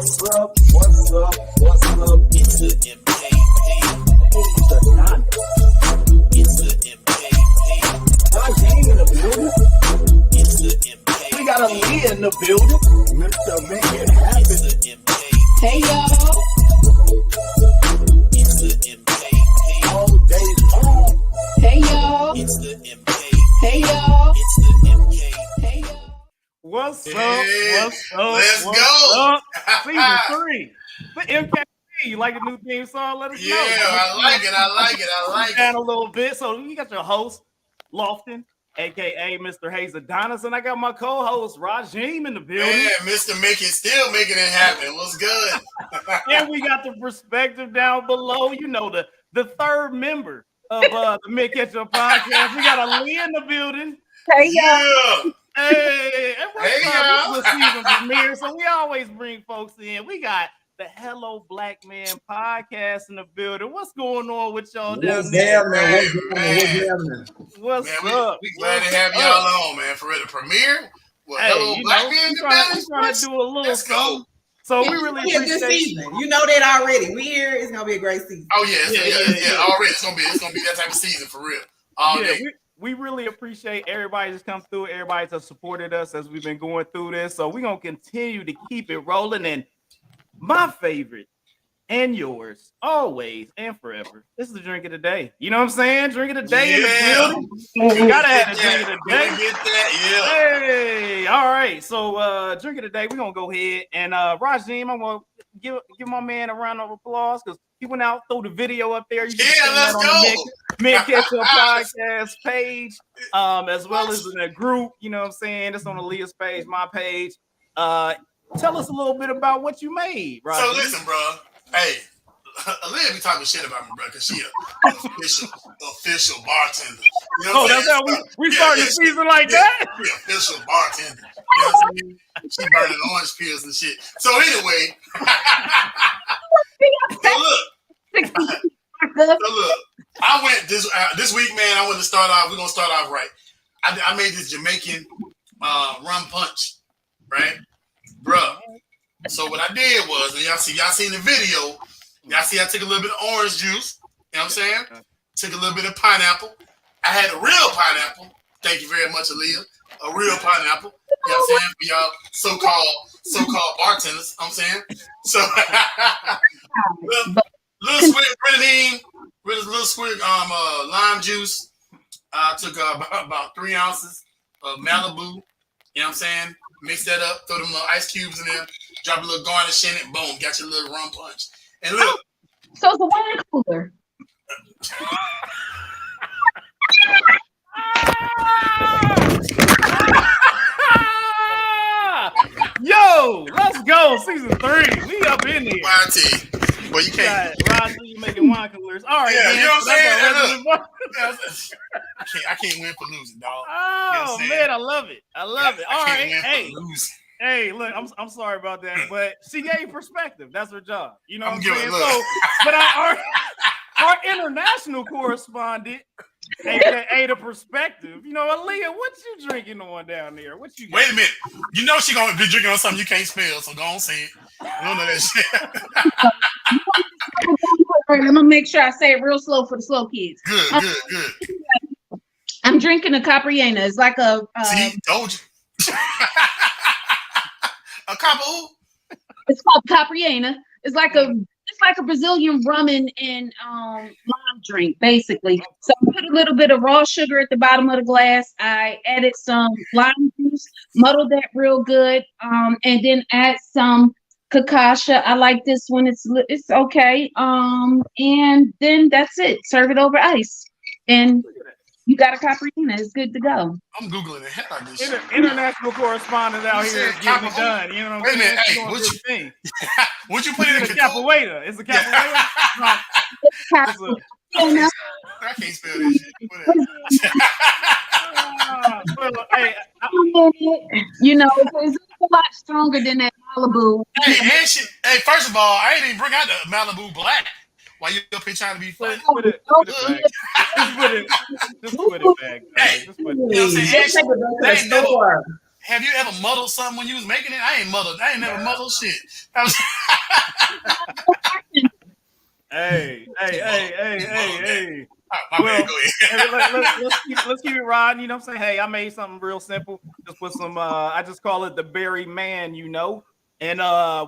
What's up? What's up? What's up? It's the MKP. It's the Don. It's the MKP. My game in the building. It's the MKP. We got a Lee in the building. Mr. Make It Happen. It's the MKP. Hey y'all. It's the MKP. All day long. Hey y'all. It's the MKP. Hey y'all. It's the MKP. Hey y'all. What's up? Yeah, What's up? let's What's go. Up? Season 3. The MKP. You like the new theme song? Let us know. Yeah, I like it. Down a little bit. So you got your host, Lofton, aka Mr. Hayes Adonis, and I got my co-host Rajim in the building. Yeah, Mr. Still making it happen. What's good? And we got the perspective down below. You know, the third member of the Mid Ketchup podcast. We got a Lee in the building. Hey y'all. Yeah. Hey, and what's Hey, up? y'all. This is the season premiere, so we always bring folks in. We got the Hello Black Man podcast in the building. What's going on with y'all down there? What's Man, up? we glad to have y'all on, man. For the premiere. Well, Hello Black Man in the building. trying to do a little Let's go. something. So we really It's gonna be a good appreciate. season. You know that already. We here. It's gonna be a great season. Oh yeah. Yeah. Already, it's gonna be that type of season for real. All Yeah, day. we really appreciate everybody that's come through, everybody that's supported us as we've been going through this. So we're gonna continue to keep it rolling. And my favorite and yours, always and forever, this is the drink of the day. You know what I'm saying? Drink of the day in the building. You gotta have a drink of the day. Get that, Hey, all right. So drink of the day, we're gonna go ahead and Rajim, I'm gonna give my man a round of applause because he went out, threw the video up there. You can see let's that on go. the Mid Ketchup podcast page, as well as in a group. You know what I'm saying? It's on Aaliyah's page, my page. Tell us a little bit about what you made, Rajim. So listen, bro. Hey, Aaliyah be talking shit about me, bro, because she an official bartender. You know what I'm That's saying? how we starting the season like that. She official bartender. You know what I'm saying? She burning orange peels and shit. So anyway, so look, I went this week, man. I want to start off. We're gonna start off right. I made this Jamaican rum punch, right, bro. So what I did was, and y'all seen the video. Y'all see I took a little bit of orange juice. You know what I'm saying? Took a little bit of pineapple. I had a real pineapple. Thank you very much, Aaliyah. A real pineapple. You know what I'm saying? For y'all so-called bartenders. I'm saying. So little squirt grenadine, little squirt lime juice. I took about 3 ounces of Malibu. You know what I'm saying? Mix that up, throw them little ice cubes in there, drop a little garnish in it, boom, got your little rum punch. And look. So it's a wine cooler. Yo, let's go. Season 3. We up in here. YT. Well, you can't. Rajim, you making wine coolers. All right, Yeah, man. you know what I'm saying? That's I can't win for losing, dog. Oh, man, I love it. All right. Hey. Losing. Hey, look, I'm sorry about that, but she gave perspective. That's her job. You know what I'm saying? Look. So, but our international correspondent, aka the perspective, you know, Aaliyah, what you drinking on down there? What you got? Wait a minute. You know she gonna be drinking on something you can't spell, so go on say it. I don't know that shit. I'm gonna make sure I say it real slow for the slow kids. Good. I'm drinking a Capriena. It's like a See, told you. A copper. it's called Capriena. It's like a Brazilian rum and lime drink, basically. So I put a little bit of raw sugar at the bottom of the glass. I added some lime juice, muddled that real good, and then add some Kakasha. I like this one. It's okay. And then that's it. Serve it over ice, and you got a Capriena. It's good to go. I'm Googling the hell out of this shit. International correspondent out here getting it done. You know what I'm saying? Wait a minute. Hey, Doing what good thing. would you put in It's a a control? capoeira. It's a capoeira. I can't spell this shit. Well, hey, You know, it's a lot stronger than that Malibu. Hey, first of all, I ain't even bring out the Malibu Black. Why you up here trying to be funny? put it back. Just put it back. Hey, Just put you know what I'm saying? Just take it back to the store. Have you ever muddled something when you was making it? I ain't muddled. I ain't never muddled shit. That was Hey. my bad. Go ahead. Let's keep it riding. You know what I'm saying? Hey, I made something real simple. Just put some I just call it the berry man, you know. And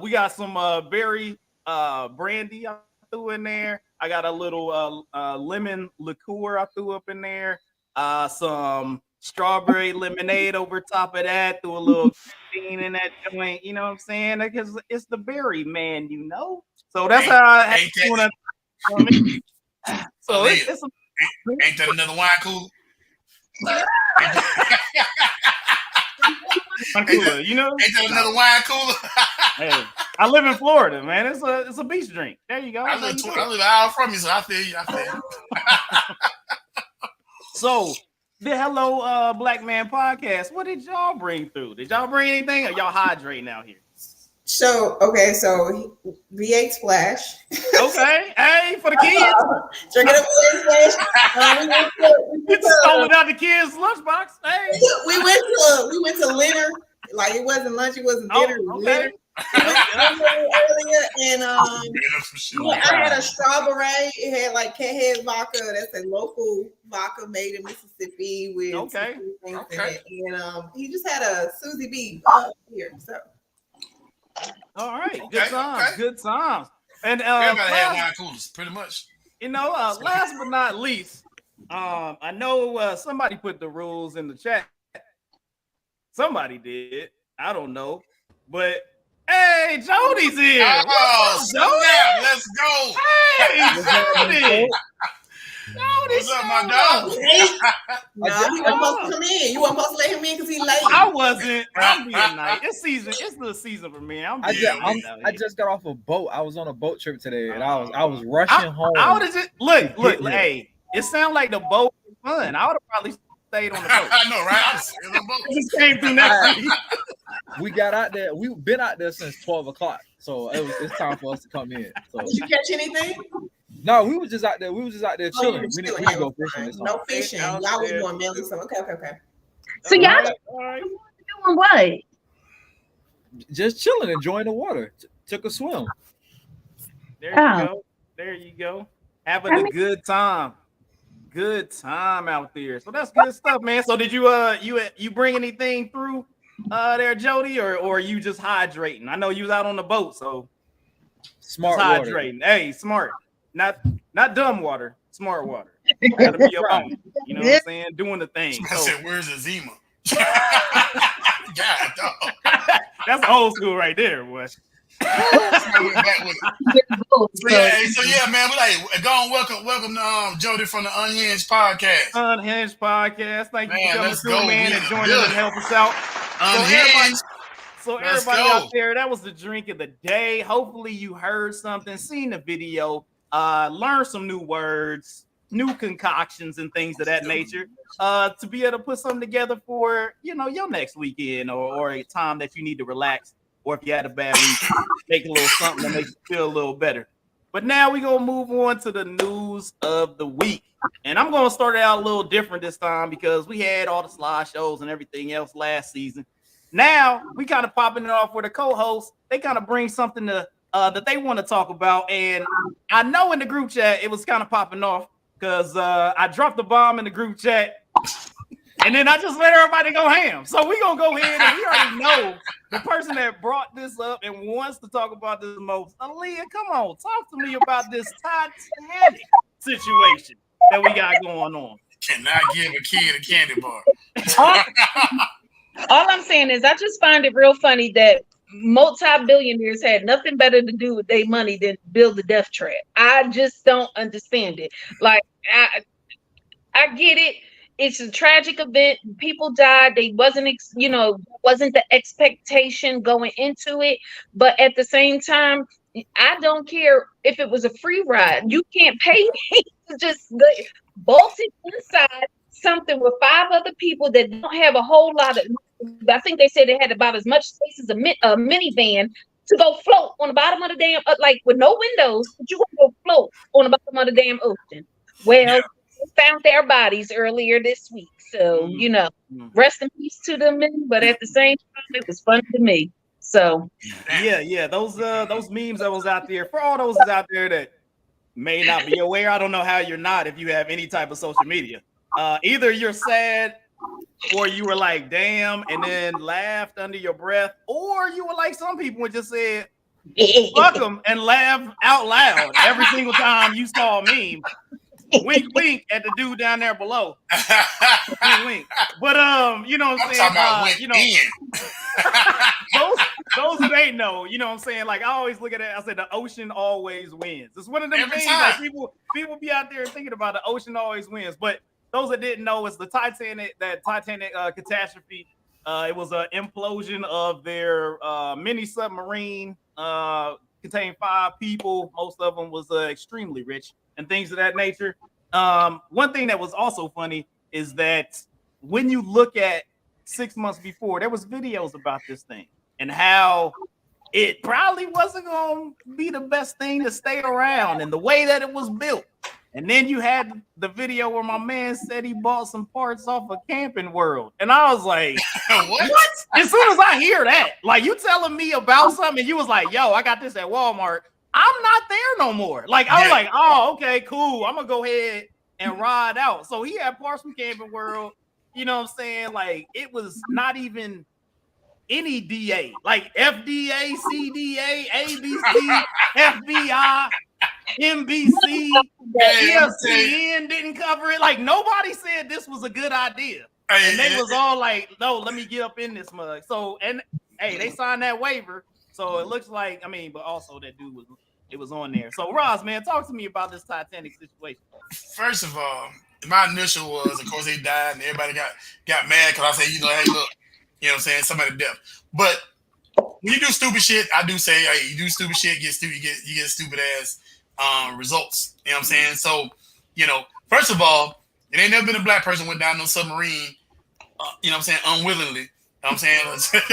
we got some berry brandy I threw in there. I got a little lemon liqueur I threw up in there. Some strawberry lemonade over top of that. Threw a little bean in that joint. You know what I'm saying? Because it's the berry man, you know. So that's how I want to. So it's ain't that another wine cooler? cooler, you know? Ain't that another wine cooler? Hey, I live in Florida, man. It's a beach drink. There you go. I live an hour from you, so I feel you. So the Hello Black Man podcast. What did y'all bring through? Did y'all bring anything? Or y'all hydrating out here? So V8 Splash. Okay, hey, for the kids. Drinking a V8 Splash. You stole out the kids' lunchbox. Hey, we went to Leonard. Like it wasn't lunch, it wasn't dinner. Oh, okay. Earlier, and I had a strawberry. It had like Cathead vodka. That's a local vodka made in Mississippi with things in it. And he just had a Susie B here. So all right, good times. And everybody had wine coolers, pretty much. You know, last but not least, I know somebody put the rules in the chat. Somebody did. I don't know, but hey, Jody's here. Oh, Jody, let's go. Hey, Jody. What's up, my dog? No, he wasn't supposed to come in. You weren't supposed to let him in because he late. I wasn't. I'm being nice. It's season. It's the season for me. I just got off a boat. I was on a boat trip today, and I was rushing home. How does it look? Hey, it sounded like the boat was fun. I would have probably stayed on the boat. I know, right? I was on the boat. Just came through next week. We got out there. We've been out there since 12 o'clock, so it's time for us to come in. So did you catch anything? No, we was just out there. We was just out there chilling. We didn't go fishing. No fishing. Y'all was doing mainly some. Okay. So y'all doing what? Just chilling, enjoying the water. Took a swim. There you go. Having a good time. Good time out there. So that's good stuff, man. So did you bring anything through there, Jody, or you just hydrating? I know you was out on the boat, so smart just water. Hydrating. Hey, smart. Not dumb water, smart water. Gotta be your own. You know what I'm saying? Doing the thing. I said, where's the Zima? God, dog. That's old school right there, boy. So yeah, man. We like go on, welcome Jody from the Unhinged Podcast. Unhinged Podcast. Thank you for coming through, man, and joining us and help us out. Unhinged. So everybody out there, that was the drink of the day. Hopefully you heard something, seen the video, learned some new words, new concoctions and things of that nature, to be able to put something together for, your next weekend or a time that you need to relax, or if you had a bad week, make a little something that makes you feel a little better. But now we're going to move on to the news of the week. And I'm going to start it out a little different this time because we had all the slideshows and everything else last season. Now we kind of popping it off with a co-host. They kind of bring something to that they want to talk about. And I know in the group chat, it was kind of popping off because I dropped the bomb in the group chat. And then I just let everybody go ham. So we're going to go ahead and we already know the person that brought this up and wants to talk about this most. Aaliyah, come on. Talk to me about this Titanic situation that we got going on. Cannot give a kid a candy bar. All I'm saying is I just find it real funny that multi-billionaires had nothing better to do with their money than build a death trap. I just don't understand it. Like, I get it. It's a tragic event. People died. They wasn't the expectation going into it. But at the same time, I don't care if it was a free ride. You can't pay me to just bolt it inside something with 5 other people that don't have a whole lot of. I think they said they had about as much space as a minivan to go float on the bottom of the damn, like with no windows, but you want to go float on the bottom of the damn ocean. Well, found their bodies earlier this week. So, rest in peace to them. But at the same time, it was funny to me. So yeah, those memes that was out there, for all those out there that may not be aware, I don't know how you're not if you have any type of social media. Either you're sad or you were like, damn, and then laughed under your breath, or you were like some people and just said, fuck them, and laugh out loud every single time you saw a meme. Wink, wink at the dude down there below. Wink, wink. But you know what I'm saying? Those that ain't know, you know what I'm saying? Like I always look at it, I said the ocean always wins. It's one of them things like people be out there thinking about the ocean always wins. But those that didn't know, it's the Titanic catastrophe. It was an implosion of their mini submarine. Contained 5 people. Most of them was extremely rich and things of that nature. One thing that was also funny is that when you look at 6 months before, there was videos about this thing and how it probably wasn't going to be the best thing to stay around and the way that it was built. And then you had the video where my man said he bought some parts off of Camping World. And I was like, what? As soon as I hear that, like you telling me about something and you was like, yo, I got this at Walmart. I'm not there no more. Like, I was like, oh, okay, cool. I'm going to go ahead and ride out. So he had parts from Camping World. You know what I'm saying? Like, it was not even any DA. Like, FDA, CDA, ABC, FBI, NBC, ESPN didn't cover it. Like, nobody said this was a good idea. And they was all like, no, let me get up in this mug. So, and hey, they signed that waiver. So it looks like, I mean, but also that dude was on there. So Roz, man, talk to me about this Titanic situation. First of all, my initial was, of course, they died and everybody got mad because I say, hey, look, you know what I'm saying, somebody deaf. But when you do stupid shit, I do say, hey, you do stupid shit, you get stupid ass results. You know what I'm saying? So, first of all, it ain't never been a black person went down no submarine, you know what I'm saying, unwillingly. You know what I'm saying?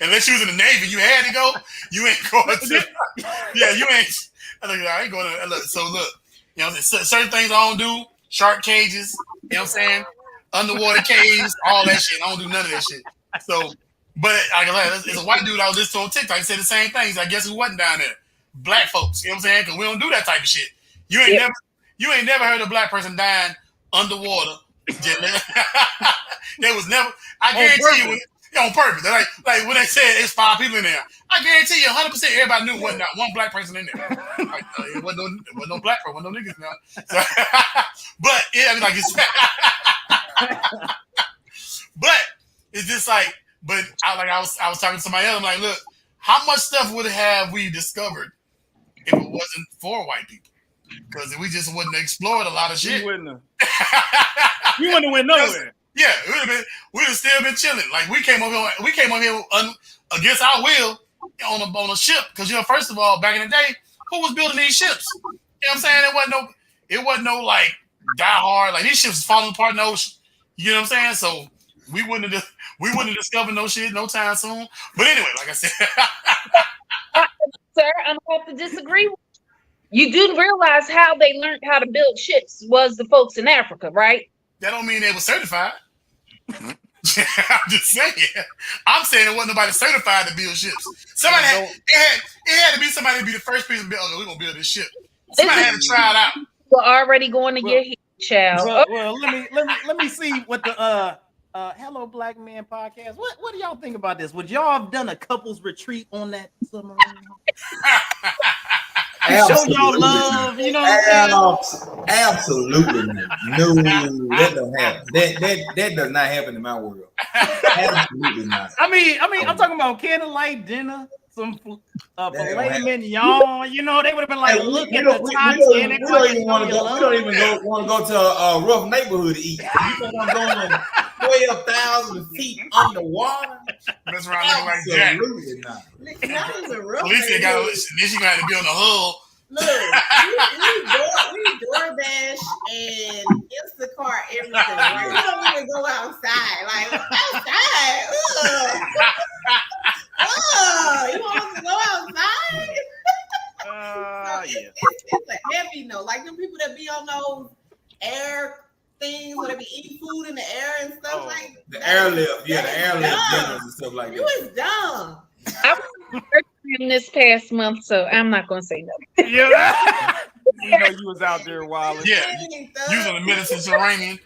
Unless you was in the Navy, you had to go. You ain't going to. Yeah, you ain't. I ain't going to. Look, so look, you know, certain things I don't do. Shark cages. You know what I'm saying? Underwater caves, all that shit. I don't do none of that shit. So, but it's a white dude I was listening to on TikTok. He said the same things. I guess who wasn't down there? Black folks. You know what I'm saying? Because we don't do that type of shit. You ain't never heard a black person dying underwater. There was never. I guarantee you. On purpose. Like when they said it's 5 people in there, I guarantee you 100% everybody knew wasn't not one black person in there. Like, it wasn't no black person, wasn't no niggas now. So, but yeah, I mean, like it's but it's just like, but I was talking to somebody else, I'm like, look, how much stuff would have we discovered if it wasn't for white people? Because we just wouldn't have explored a lot of shit. We wouldn't have went nowhere. Yeah, we'd have still been chilling. Like we came over here against our will on a ship. Because first of all, back in the day, who was building these ships? You know what I'm saying? It wasn't no like die hard. Like these ships was falling apart in the ocean. You know what I'm saying? So we wouldn't have discovered no shit no time soon. But anyway, like I said, sir, I'm going to have to disagree with you. You do realize how they learned how to build ships was the folks in Africa, right? That don't mean they were certified. I'm just saying. I'm saying there wasn't nobody certified to build ships. Somebody it had to be somebody to be the first person to build. Okay, we're gonna build this ship. Somebody had to try it out. We're already going to get hit, child. Well, let me see what the Hello Black Man podcast. What do y'all think about this? Would y'all have done a couples retreat on that submarine? Show y'all love, you know what I'm saying? Absolutely not. No, that don't happen. That does not happen in my world. Absolutely not. I mean, I'm talking about candlelight dinner, some filet mignon. You know, they would have been like, look at the Titanic. We don't even want to go to a rough neighborhood to eat. You think I'm going 12,000 feet underwater? That's right, looking like Jack. Absolutely not. At least you got to be on the hull. Look, we DoorDash and Instacart everything. Right? We don't even go outside. Like outside. You want us to go outside? Yeah. It's a heavy no. Like them people that be on those air things where they be eating food in the air and stuff like the that. airlift, yeah, the airlift dinners and stuff like You that. was dumb. I was in this past month, so I'm not gonna say no. Yeah. You know you was out there wilding. Yeah, you was on the Mediterranean.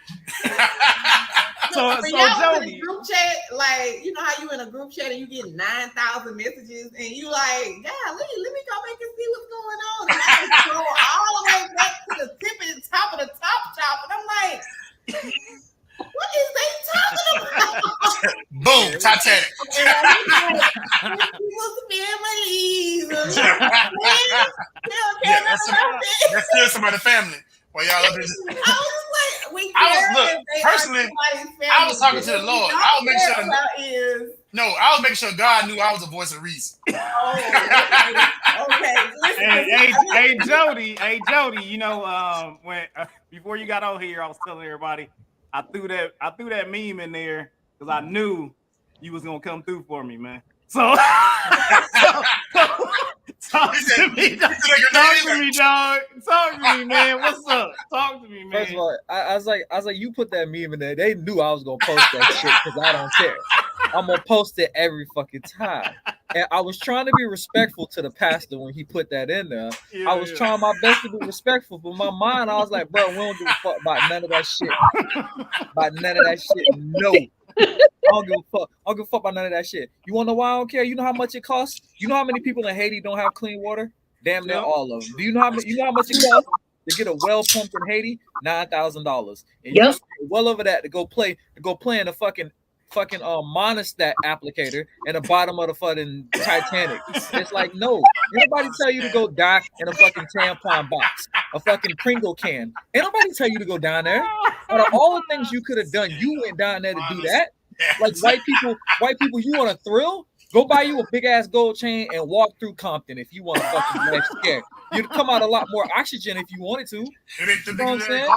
So When y'all in a Jody, group chat, like, you know how you in a group chat and you get 9,000 messages and you like, golly, let me go back and see what's going on. And I just scroll all the way back to the tip and top of the top. And I'm like, what is they talking about? Boom, Titanic. People's families. Yeah, that's still somebody's family. Well, y'all up there. I was talking to the Lord. I was making sure God knew I was a voice of reason. Okay. Hey Jody, you know, when before you got on here, I was telling everybody I threw that meme in there because I knew you was gonna come through for me, man. So talk to me, dog. Talk to me, man. What's up? Talk to me, man. First of all, I was like, you put that meme in there. They knew I was gonna post that shit because I don't care. I'm gonna post it every fucking time. And I was trying to be respectful to the pastor when he put that in there. Yeah, I was trying my best to be respectful, but in my mind, I was like, bro, we don't give a fuck about none of that shit. No. I don't give a fuck. I don't give a fuck about none of that shit. You wanna know why I don't care? You know how much it costs? You know how many people in Haiti don't have clean water? Damn near all of them. Do you know how much it costs to get a well pumped in Haiti? $9,000. And you well over that to go play in a fucking monostat applicator in the bottom of the fucking Titanic. It's like, no. Anybody tell you to go die in a fucking tampon box, a fucking Pringle can? Ain't nobody tell you to go down there. Out of all the things you could have done, you went down there to do that. Like white people, you want a thrill? Go buy you a big ass gold chain and walk through Compton if you want to fucking get scared. You'd come out a lot more oxygen if you wanted to. You know what I'm saying?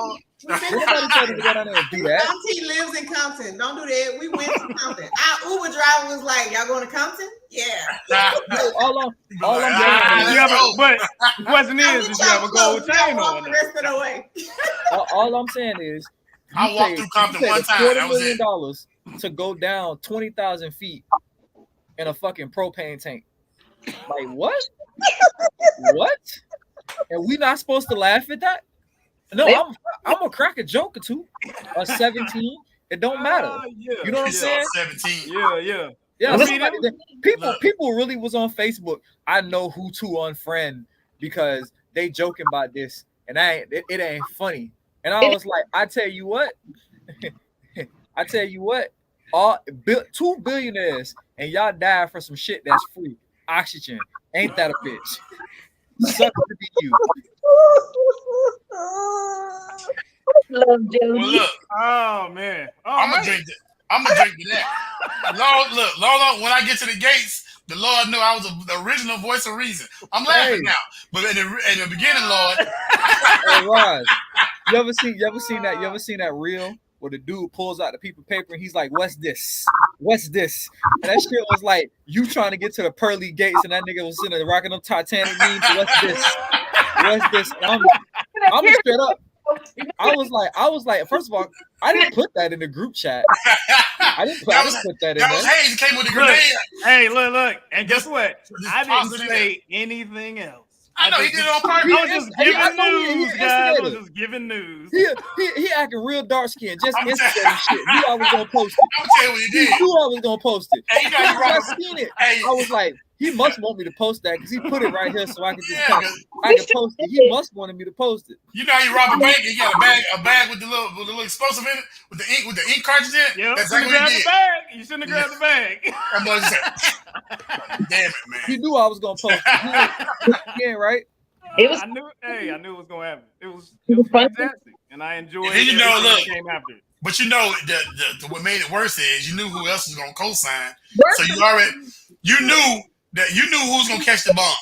Nobody told you to go down there and do that. Auntie lives in Compton. Don't do that. We went to Compton. Our Uber driver was like, "Y'all going to Compton?" Yeah. all I'm but the question is, did you have a gold chain on? The rest of the way. All I'm saying is, I walked through Compton one time. That was it. $40 million to go down 20,000 feet in a fucking propane tank. Like what? What? And we not supposed to laugh at that? No, I'm gonna crack a joke or two. Or 17. It don't matter. You know what I'm saying? 17. Yeah. People really was on Facebook. I know who to unfriend because they joking about this, and it ain't funny. And I was like, I tell you what, all 2 billionaires and y'all die for some shit that's free. Oxygen. Ain't that a bitch? Suck to be you. Love Jody. Well, look. Oh man. I'm gonna drink to that. Lord, when I get to the gates, the Lord knew I was the original voice of reason. I'm laughing now, but in the beginning, Lord. Hey, Roz, you ever seen that reel where the dude pulls out the piece of paper and he's like, "What's this? What's this?" And that shit was like you trying to get to the pearly gates, and that nigga was sitting there rocking them Titanic memes. What's this? What's this? I'm straight up. I was like, first of all, I didn't put that in the group chat. I didn't put that in there. That was Hayes came with the grenade. Hey, look, and guess what? I didn't say anything else. I know he did it on purpose. I was just giving news, guys. I was just giving news. He acting real dark skinned, just instigating shit. Knew I was gonna post it. I'm gonna tell you what he did. He knew I was gonna post it. Hey, you know you I seen it. Hey. I was like, he must want me to post that because he put it right here so I can I can post it. He must wanted me to post it. You know how you rob a bank? You got a bag with the little explosive in it, with the ink cartridge in it. Yep. That's exactly what he did. You shouldn't have grabbed the bag. That boy said, "Damn it, man." He knew I was gonna post it. Yeah, right. It was. I knew it was gonna happen. It was fantastic, and I enjoyed. And then you know, look, came after it. But you know, what made it worse is you knew who else was gonna co-sign, so you knew who was gonna catch the bomb.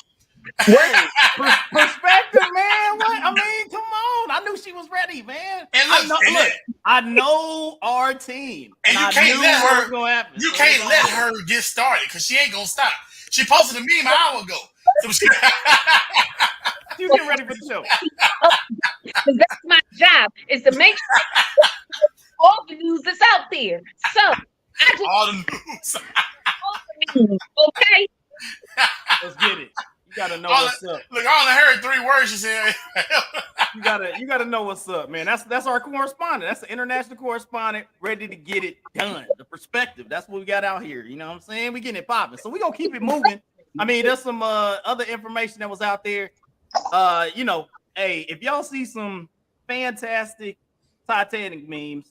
Perspective, man. What? I mean, come on. I knew she was ready, man. And I know our team, and you can't let her get started because she ain't gonna stop. She posted a meme an hour ago. So You get ready for the show. That's my job is to make sure all the news that's out there. So I just All the news. all the news, okay? Let's get it. You gotta know All what's up. Look, I only heard 3 words you said. You gotta know what's up, man. That's our correspondent. That's the international correspondent ready to get it done. The perspective. That's what we got out here. You know what I'm saying? We getting it popping. So we gonna keep it moving. I mean, there's some other information that was out there. You know, hey, if y'all see some fantastic Titanic memes,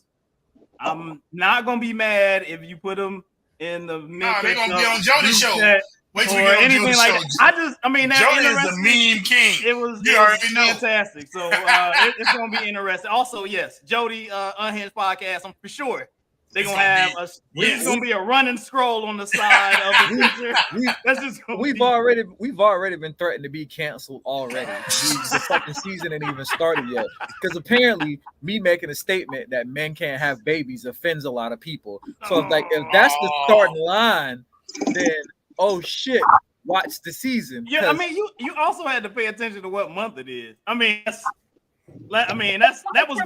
I'm not gonna be mad if you put them in the Nah, they gonna be on Jody's show. Wait till or we get on anything Jody's like show. that. I mean, Jody is the meme king. It was fantastic. So it's gonna be interesting. Also, yes, Jody Unhinged podcast. I'm for sure they're gonna have it's gonna be a running scroll on the side of the picture. That's just we've already been threatened to be canceled already. The fucking season ain't even started yet. Because apparently me making a statement that men can't have babies offends a lot of people. So if that's the starting line, then oh shit, watch the season. Yeah, I mean you also had to pay attention to what month it is. I mean that was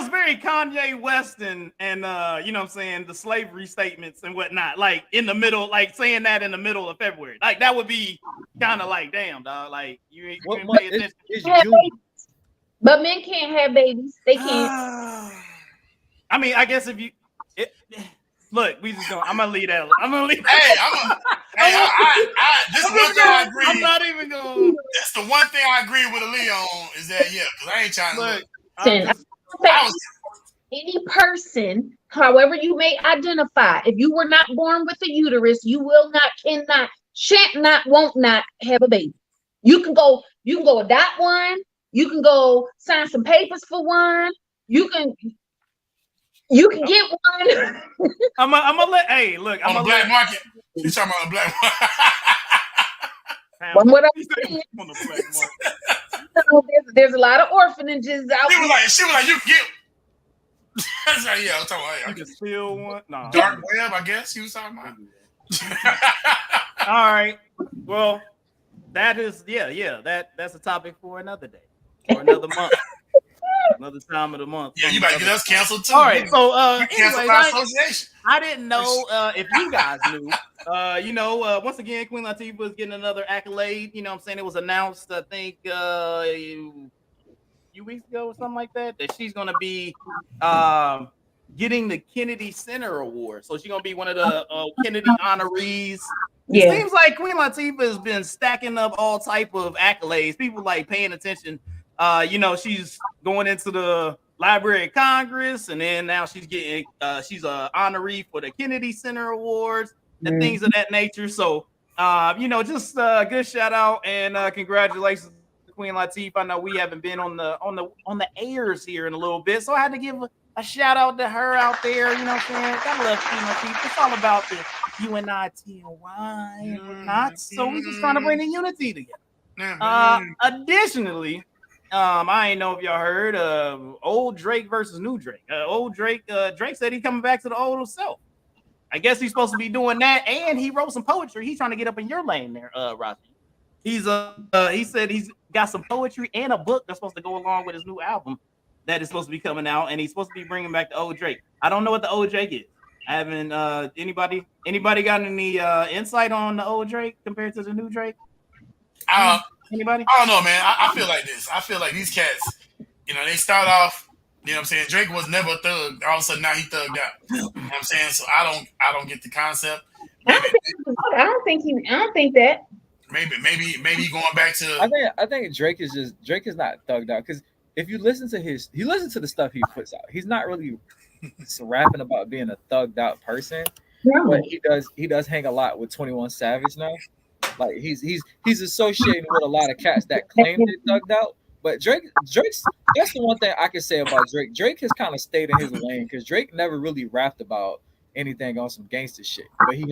very Kanye West and you know what I'm saying, the slavery statements and whatnot, like in the middle, like saying that in the middle of February. Like that would be kind of like, damn, dog, like you ain't pay attention. It's June. But men can't have babies. They can't. I mean, I guess if you look, we just I'm gonna leave that. I'm gonna leave. This is one thing I agree. I'm not even going. That's the one thing I agree with Aaliyah on is that because I ain't trying to look. Any person, however you may identify, if you were not born with a uterus, you will not, cannot, shan't not, won't not have a baby. You can go adopt one. You can go sign some papers for one. You can get one. I'm gonna let. Hey, look. On the black market. You talking about the black market? What I'm saying, on the black market. There's a lot of orphanages out there. She was like, you can get. I was like, yeah, I'm talking about. You can steal one. No. Dark web, I guess you was talking about. All right. Well, that is that's a topic for another day or another month. Another time of the month. Yeah, you might get us canceled too. All right, so anyways, I didn't know if you guys knew. Once again, Queen Latifah is getting another accolade. You know what I'm saying? It was announced, I think, a few weeks ago or something like that she's gonna be getting the Kennedy Center Award. So she's gonna be one of the Kennedy honorees. It seems like Queen Latifah has been stacking up all type of accolades. People like paying attention. She's going into the Library of Congress, and then now she's getting she's a honoree for the Kennedy Center Awards and things of that nature. So just good shout out and congratulations to Queen Latifah. I know we haven't been on the airs here in a little bit, so I had to give a shout out to her out there. You know what I'm saying? Gotta love Queen Latifah. It's all about the UNITY and whatnot. So we're just trying to bring the unity together. Additionally, I ain't know if y'all heard old Drake versus new Drake. Old Drake, Drake said he's coming back to the old self. I guess he's supposed to be doing that, and he wrote some poetry. He's trying to get up in your lane there, Rafi. He said he's got some poetry and a book that's supposed to go along with his new album that is supposed to be coming out, and he's supposed to be bringing back the old Drake. I don't know what the old Drake is. I haven't. Anybody got any insight on the old Drake compared to the new Drake? Anybody? I don't know, man. I feel like this. I feel like these cats, they start off, you know what I'm saying? Drake was never a thug. All of a sudden now he thugged out. You know what I'm saying? So I don't get the concept. I don't think that. Maybe going back to I think Drake is not thugged out, because if you listen to the stuff he puts out, he's not really rapping about being a thugged out person. Yeah. But he does hang a lot with 21 Savage now. Like he's associating with a lot of cats that claim they're thugged out. But Drake's that's the one thing I can say about Drake. Drake has kind of stayed in his lane because Drake never really rapped about anything on some gangster shit. But he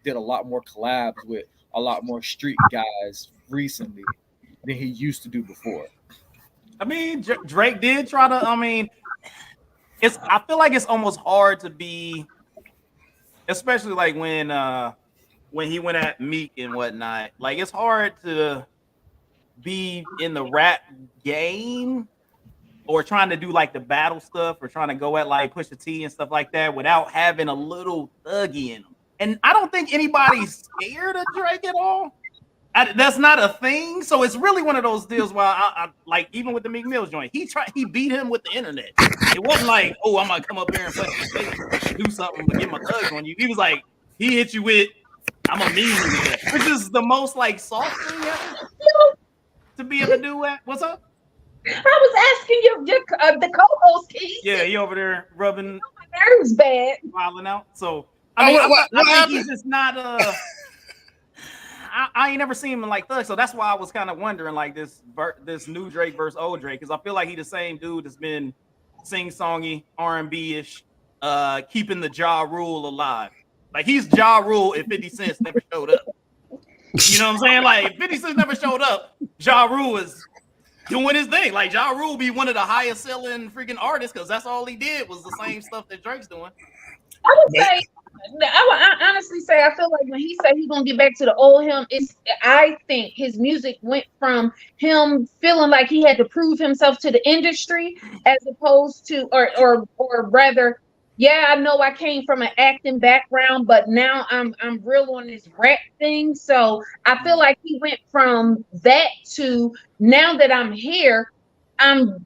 did a lot more collabs with a lot more street guys recently than he used to do before. I mean, Drake did try to. I mean, I feel like it's almost hard to be, especially like when he went at Meek and whatnot. Like it's hard to be in the rap game or trying to do like the battle stuff or trying to go at like Pusha T and stuff like that without having a little thuggy in them. And I don't think anybody's scared of Drake at all. That's not a thing. So it's really one of those deals where I like, even with the Meek Mill joint, he beat him with the internet. It wasn't like, oh, I'm gonna come up here and punch your face, do something, but get my thugs on you. He was like, he hit you with, I'm a mean nigga, which is the most like soft thing ever to be able to do that. What's up? I was asking you, the co-host. Yeah, he over there rubbing my nerves bad, wilding out. So I mean, I think he's just not I ain't never seen him like thug, so that's why I was kind of wondering like this new Drake versus old Drake, because I feel like he the same dude that's been sing-songy, R&B ish, keeping the Ja Rule alive. Like he's Ja Rule if 50 Cent never showed up. You know what I'm saying? Like if 50 Cent never showed up, Ja Rule is doing his thing. Like Ja Rule be one of the highest selling freaking artists because that's all he did was the same stuff that Drake's doing. I would say, I would honestly say, I feel like when he said he's gonna get back to the old him, I think his music went from him feeling like he had to prove himself to the industry, as opposed to, or rather, yeah, I know I came from an acting background, but now I'm real on this rap thing. So I feel like he went from that to now that I'm here, I'm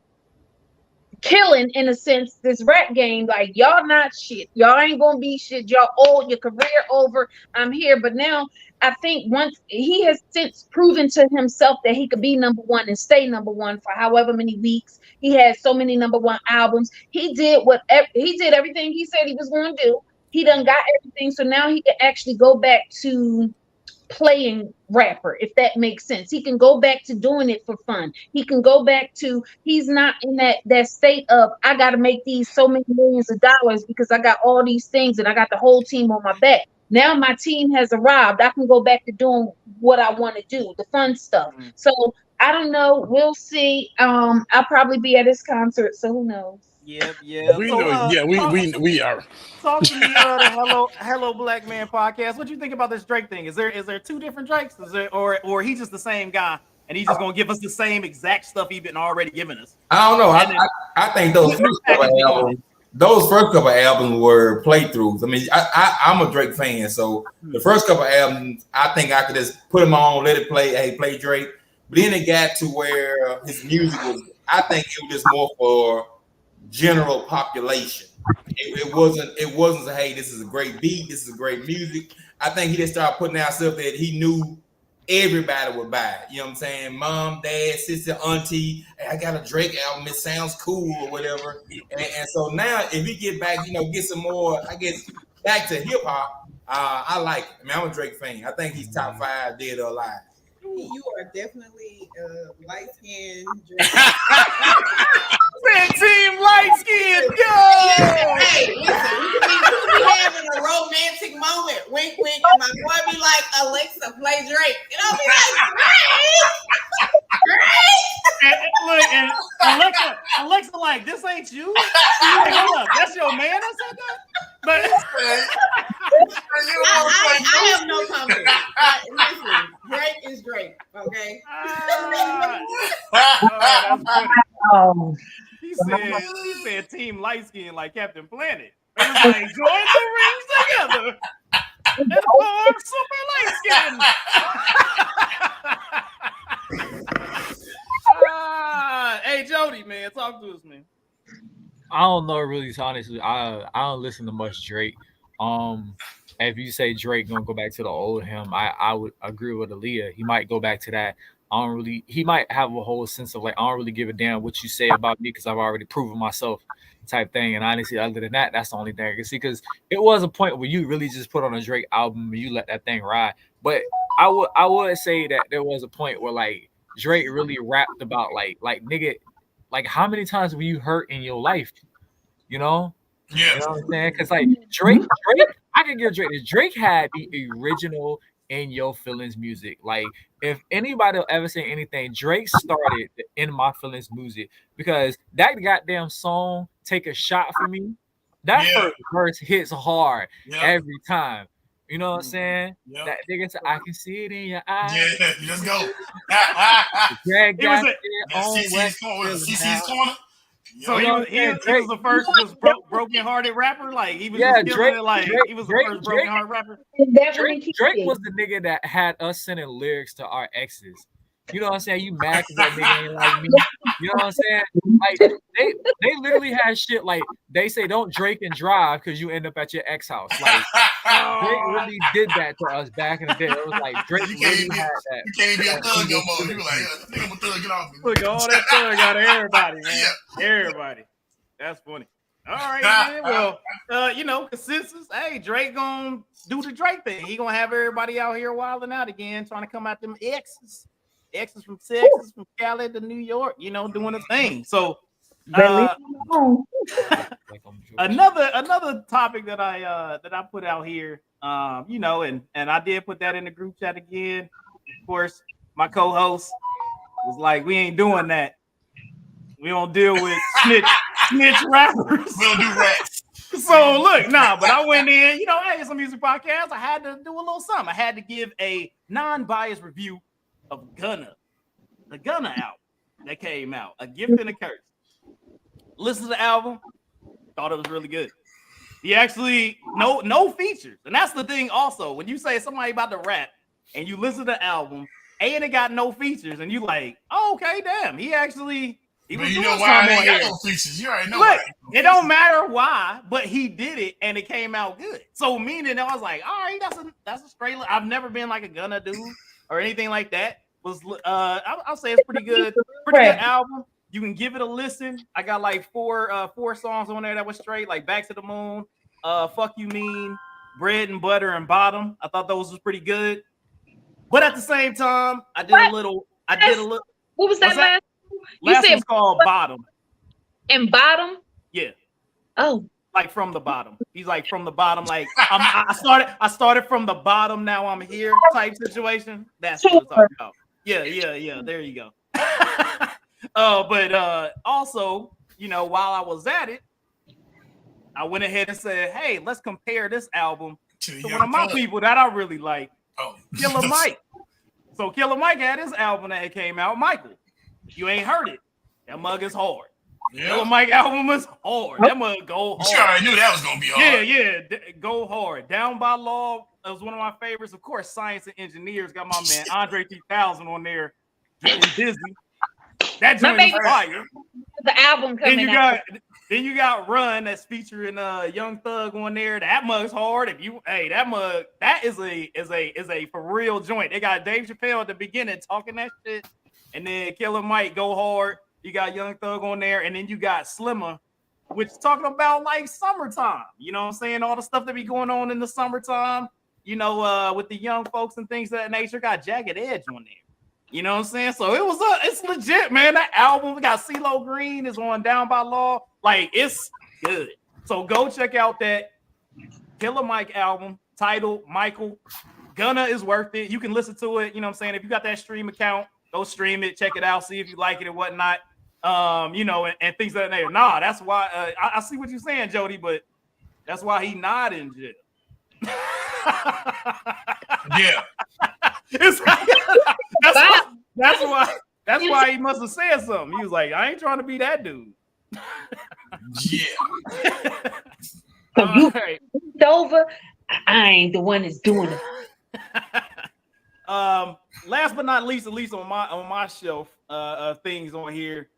killing, in a sense, this rap game. Like, y'all not shit, y'all ain't gonna be shit, y'all old, your career over, I'm here. But now I think once he has since proven to himself that he could be number one and stay number one for however many weeks. He has so many number one albums. He did everything he said he was going to do. He done got everything, so now he can actually go back to playing rapper, if that makes sense. He can go back to doing it for fun. He can go back to, he's not in that state of, I got to make these so many millions of dollars because I got all these things and I got the whole team on my back. Now my team has arrived. I can go back to doing what I want to do, the fun stuff. So I don't know. We'll see. I'll probably be at his concert, so who knows? Yeah. We are. Talk to me, the Hello Black Man podcast. What do you think about this Drake thing? Is there two different Drakes? Or he's just the same guy and he's just gonna give us the same exact stuff he's been already giving us? I don't know. I think those first couple albums were playthroughs. I mean, I'm a Drake fan, so the first couple albums, I think I could just put them on, let it play. Hey, play Drake. But then it got to where his music was, I think it was just more for general population. It wasn't say, hey, this is a great beat, this is great music. I think he just started putting out stuff that he knew everybody would buy. You know what I'm saying? Mom, dad, sister, auntie, hey, I got a Drake album, it sounds cool or whatever. And so now if we get back, get some more, I guess, back to hip hop, I like it. I mean, I'm a Drake fan. I think he's top 5 dead or alive. You are definitely light-skinned. Team light-skinned, go! Hey, listen, we be having a romantic moment. Wink, wink, and my boy be like, Alexa, play Drake. And I'll be like, Drake! Look, and Alexa like, this ain't you? Like, hold up, that's your man or something? But I have no comment. Listen, Drake is Drake, okay? He said team light skin like Captain Planet. It was like, join the rings together and form super light skin. Hey Jody, man, talk to us, man. I don't know, really, honestly. I don't listen to much Drake. If you say Drake gonna go back to the old him, I would agree with Aaliyah. He might go back to that. He might have a whole sense of like, I don't really give a damn what you say about me because I've already proven myself type thing. And honestly, other than that, that's the only thing I can see, because it was a point where you really just put on a Drake album and you let that thing ride. But I would say that there was a point where like Drake really rapped about like nigga, like how many times were you hurt in your life? You know? Yeah. You know what I'm saying? Because like Drake, I can give Drake this. Drake had the original In Your Feelings music. Like, if anybody will ever say anything, Drake started the In My Feelings music, because that goddamn song, Take a Shot for Me, that first verse hits hard every time. You know what I'm saying? Yep. That nigga said, I can see it in your eyes. Yeah, let's go. Greg got it on CC's corner. So You know he was the first just broken-hearted rapper. Like he was just killing it. Like he was the first broken-hearted rapper. Drake was the nigga that had us sending lyrics to our exes. You know what I'm saying? You mad because that nigga ain't like me. You know what I'm saying? Like they literally had shit like they say don't Drake and drive because you end up at your ex house. Like Drake really did that to us back in the day. It was like Drake really had that. You can't even be a thug no more. You were like, nigga, I'm a thug, get off me. Look, all that thug out of everybody, man. Yeah. Everybody. That's funny. All right, man. Well, you know, consensus. Hey, Drake gonna do the Drake thing. He gonna have everybody out here wilding out again, trying to come out them exes from Texas, from Cali to New York. You know, doing a thing. So, another topic that I put out here. You know, and I did put that in the group chat again. Of course, my co-host was like, "We ain't doing that. We don't deal with snitch rappers. We don't do rats." So look, but I went in, you know, hey, it's a music podcast. I had to do a little something. I had to give a non-biased review of Gunna, the Gunna album that came out, A Gift and a Curse. Listen to the album, thought it was really good. He actually no features, and that's the thing. Also, when you say somebody about to rap and you listen to the album and it got no features, and you like, oh, okay, damn, he was doing something on here. No features. You already know. Look, it don't matter why, but he did it and it came out good. So meaning I was like, all right, that's a straight. I've never been like a Gunna dude or anything like that. I'll say it's pretty good album. You can give it a listen. I got like four songs on there that was straight, like Back to the Moon, Fuck You Mean, Bread and Butter and Bottom. I thought those was pretty good. But at the same time, I did a little. What was that last? Last one's called Bottom. And Bottom? Yeah. Oh. Like from the bottom. He's like from the bottom. Like I started from the bottom. Now I'm here type situation. That's what I'm talking about. Yeah. There you go. But also, you know, while I was at it, I went ahead and said, hey, let's compare this album to one of my people that I really like, Killer Mike. So Killer Mike had his album that came out, Michael. If you ain't heard it, that mug is hard. Yeah. Killer Mike album is hard. That mug go hard. You already knew that was gonna be hard. Yeah, go hard. Down by Law, that was one of my favorites. Of course, Science and Engineers got my man Andre 3000 on there. Disney. That joint is fire. The album coming out. Then you got Run that's featuring Young Thug on there. That mug's hard. That mug, that is a for real joint. They got Dave Chappelle at the beginning talking that shit, and then Killer Mike go hard. You got Young Thug on there, and then you got Slimmer, which is talking about like summertime. You know what I'm saying? All the stuff that be going on in the summertime, you know, with the young folks and things of that nature. Got Jagged Edge on there. You know what I'm saying? So it's legit, man. That album, we got CeeLo Green is on Down by Law. Like, it's good. So go check out that Killer Mike album titled Michael. Gunna is worth it. You can listen to it. You know what I'm saying? If you got that stream account, go stream it, check it out, see if you like it and whatnot. You know, and things like that. Nah, that's why I see what you're saying, Jody, but that's why he not in jail. Yeah. That's why he must have said something. He was like, I ain't trying to be that dude. Yeah. You over. I ain't the one that's doing it. Last but not least, at least on my shelf of things on here.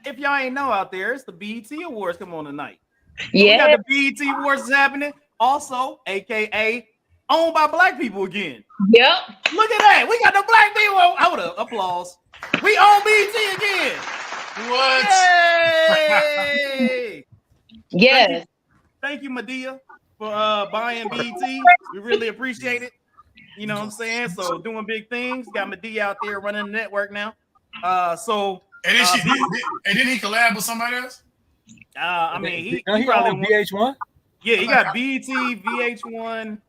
If y'all ain't know out there, it's the BET Awards come on tonight. Yeah. We got the BET Awards happening. Also, aka owned by black people again. Yep. Look at that. We got the black people. Hold up. Applause. We own BET again. What? Yay! Yes. Thank you, Medea, for buying BET. We really appreciate it. You know what I'm saying? So doing big things. Got Medea out there running the network now. And then he collab with somebody else? I mean, he probably on VH1. Yeah, he got BET, VH1.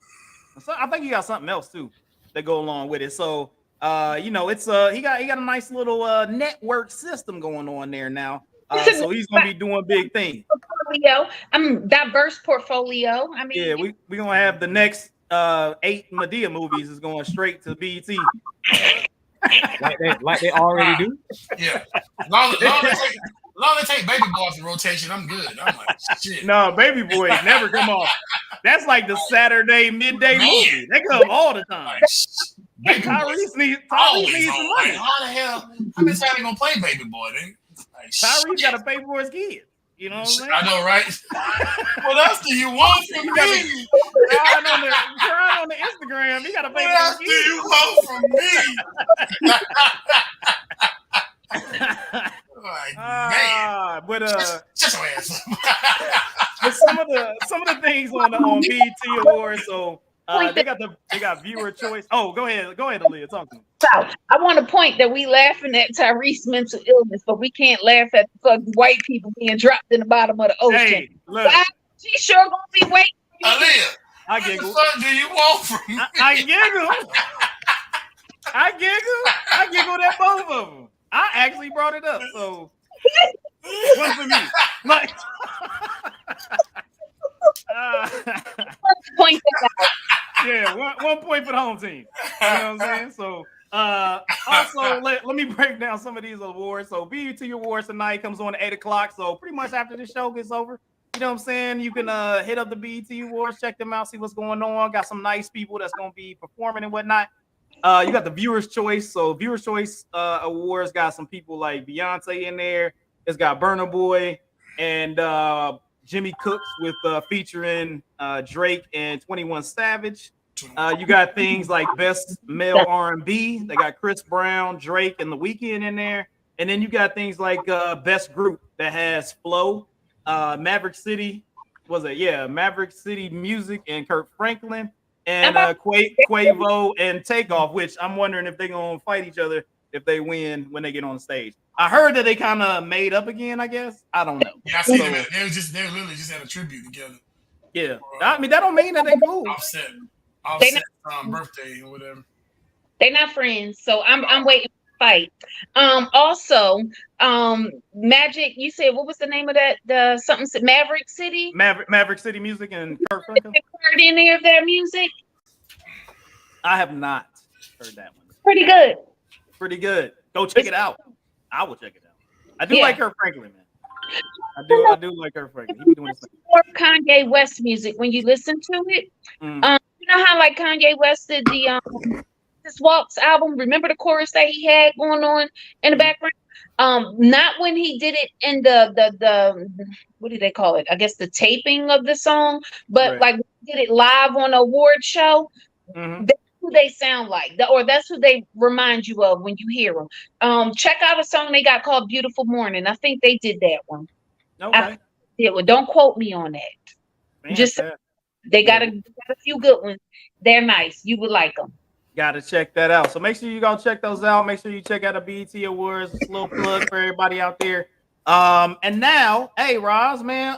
So I think he got something else too that go along with it. So you know, it's he got a nice little network system going on there now. So he's gonna be doing big things. Portfolio. Diverse portfolio. I mean, yeah, we gonna have the next 8 Medea movies is going straight to BET. like they already do. Yeah. long as they take Baby Boy off the rotation, I'm good. I'm like, shit. No, Baby Boy never come off. That's like the Saturday midday movie. They come all the time. Baby Tyrese needs always some on. money. Like, how the hell? How many times they gonna play Baby Boy? Then like, Tyrese got to pay for his kids. You know what I'm saying? I know, right? What else do you want from me? Crying on the Instagram. He got to pay What for else his do kids. you want from me? Like, man. But Shut your ass up. but some of the things on BET Awards, so they got viewer choice. Oh, go ahead, Aaliyah, talk to me. So I want to point that we laughing at Tyrese's mental illness, but we can't laugh at the fucking white people being dropped in the bottom of the ocean. Hey, look, She sure gonna be waiting. Aaliyah, I what giggle. the fuck do you want from me? I giggle. I giggled at both of them. I actually brought it up, so one for me. Like, Point that out. yeah, one point for the home team. You know what I'm saying? So also let me break down some of these awards. So BET Awards tonight comes on at 8:00. So pretty much after the show gets over, you know what I'm saying? You can hit up the BET Awards, check them out, see what's going on. Got some nice people that's gonna be performing and whatnot. You got the Viewers' Choice. So Viewers' Choice Awards got some people like Beyonce in there. It's got Burna Boy and Jimmy Cooks with featuring Drake and 21 Savage. You got things like Best Male R&B. They got Chris Brown, Drake, and The Weeknd in there. And then you got things like Best Group that has Flow, Maverick City. Was it? Yeah, Maverick City Music and Kirk Franklin. And Quavo and Takeoff, which I'm wondering if they're going to fight each other if they win when they get on the stage. I heard that they kind of made up again, I guess. I don't know. Yeah, I see them. They literally just had a tribute together. Yeah. I mean, that don't mean that they cool. Offset birthday or whatever. They're not friends, so I'm waiting for the fight. Also, Magic, you said, what was the name of that? The something Maverick City? Maverick City Music and Kirk Franklin. Heard any of their music? I have not heard that one. Pretty good. Pretty good. Go check it out. I will check it out. I do like Kirk Franklin, man. I do like Kirk Franklin. He be doing his thing. More Kanye West music when you listen to it. You know how like Kanye West did the This Walks album. Remember the chorus that he had going on in the background? Not when he did it in the what do they call it? I guess the taping of the song, but like did it live on an award show. That's who they sound like, or that's who they remind you of when you hear them. Check out a song they got called "Beautiful Morning." I think they did that one. Okay. Don't quote me on that. Man, just they got a few good ones. They're nice. You would like them. Got to check that out. So make sure you go check those out. Make sure you check out the BET Awards. It's a little plug for everybody out there. And now, hey, Roz, man,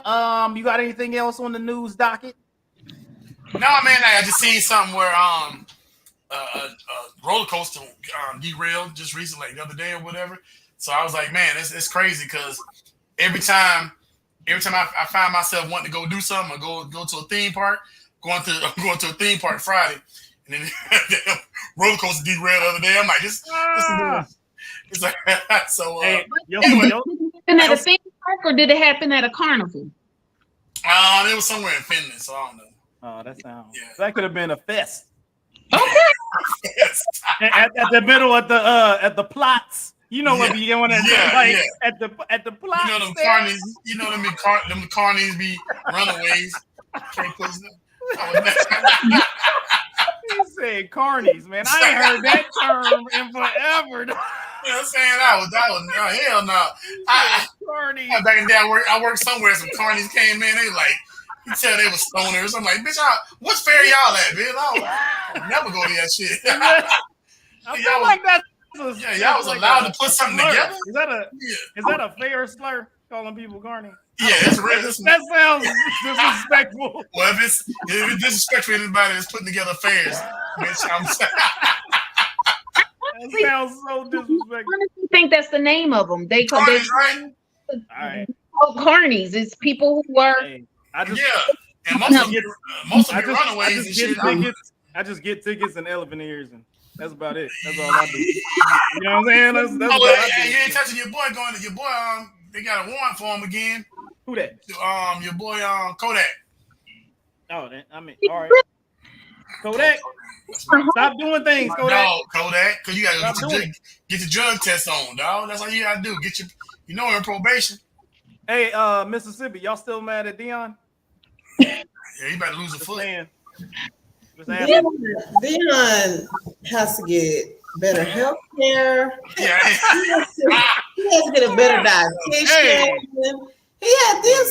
you got anything else on the news docket? No, man, I just seen something where roller coaster derailed just recently, like the other day or whatever. So I was like, man, it's crazy because every time I find myself wanting to go do something or go to a theme park, I'm going to a theme park Friday. And then roller coaster derailed the other day. I'm like, this it's like so. Did it happen at a theme park or did it happen at a carnival? It was somewhere in Finland, so I don't know. Oh, that sounds. Yeah. That could have been a fest. Okay. at the middle at the plots. You know what be going at at the plots. You know them carnies. You know them carnies be runaways. Can't put them. He said carnies, man. I ain't heard that term in forever. You know what I'm saying? That was hell no. Carnies. Back in the day, I worked somewhere. Some carnies came in. They like, you tell they was stoners. I'm like, bitch, what's fair y'all at, bitch? I'll never go to that shit. I feel like that's y'all was allowed to put something together. Is that a fair slur? Calling people carny? Yeah, that's real. That sounds disrespectful. Well, if it's disrespectful to anybody that's putting together fairs, bitch, I'm saying. That sounds so disrespectful. I honestly think that's the name of them. They call carnies, right? All right. Carnies. It's people who are. And most of them runaways and shit. I just get tickets and elephant ears, and that's about it. That's all I do. You know what I'm saying? That's you ain't touching your boy They got a warrant for him again. Who that? Your boy Kodak. Oh, I mean, all right. Kodak, stop doing things, Kodak. No, Kodak, because you gotta get your drug test on, dog. That's all you gotta do. Get your, you're in probation. Hey, Mississippi, y'all still mad at Dion? Yeah, you better lose a foot. Dion has to get better health care. Yeah. He has to get a better dietitian. He had this,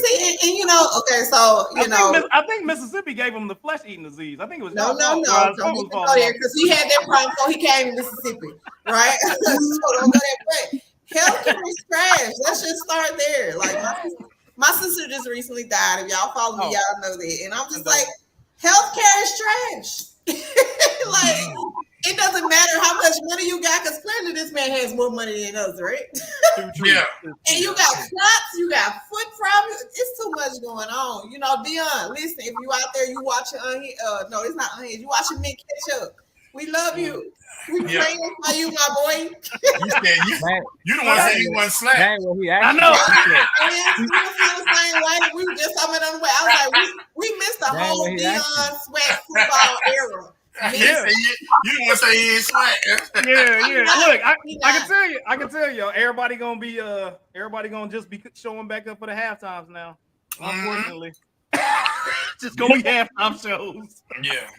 okay, so I think Mississippi gave him the flesh-eating disease. I think it was no. Because he had that problem before he came to Mississippi, right? So don't go that way. Healthcare is trash. Let's just start there. Like my sister just recently died. If y'all follow me, y'all know that. And I'm just like, healthcare is trash. Like, it doesn't matter how much money you got, because clearly this man has more money than us, right? Yeah. And you got clots, you got foot problems. It's too much going on. Dion, listen, if you out there, you watching no, it's not Unhinged. You watching me Ketchup. We love you. We praying for you, my boy. You the one saying you wasn't slack. I know. You feel the same way. We just coming on the way. I was like, we missed the whole Dion sweat football era. You don't want to say he ain't swag. Yeah. Look, I can tell you, everybody gonna just be showing back up for the halftimes now. Unfortunately, just gonna be halftime shows. Yeah,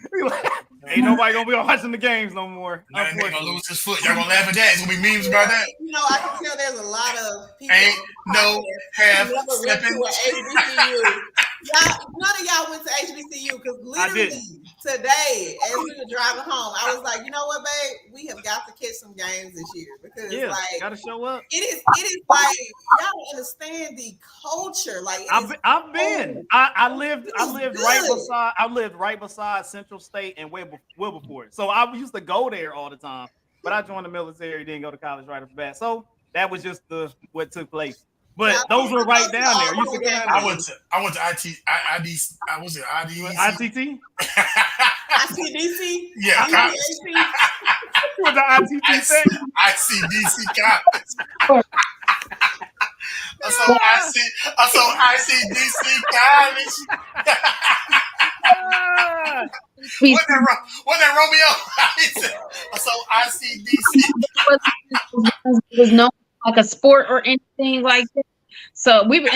ain't nobody gonna be watching the games no more. Now he's gonna lose his foot. Y'all gonna laugh at that. It's gonna be memes about that. I can tell there's a lot of people. Ain't no half stepping. None of y'all went to HBCU because literally today, as we were driving home, I was like, you know what, babe? We have got to catch some games this year because gotta show up. It is like y'all don't understand the culture. Like I've been. I lived right beside Central State and Wilberforce. So I used to go there all the time. But I joined the military, didn't go to college right off the bat. So that was just what took place. But those were right down there. I went to ITT. ICDC? Yeah. With the ITT thing? ICDC college. I saw ICDC college. What that Romeo? I saw ICDC. Was no like a sport or anything like that. So we were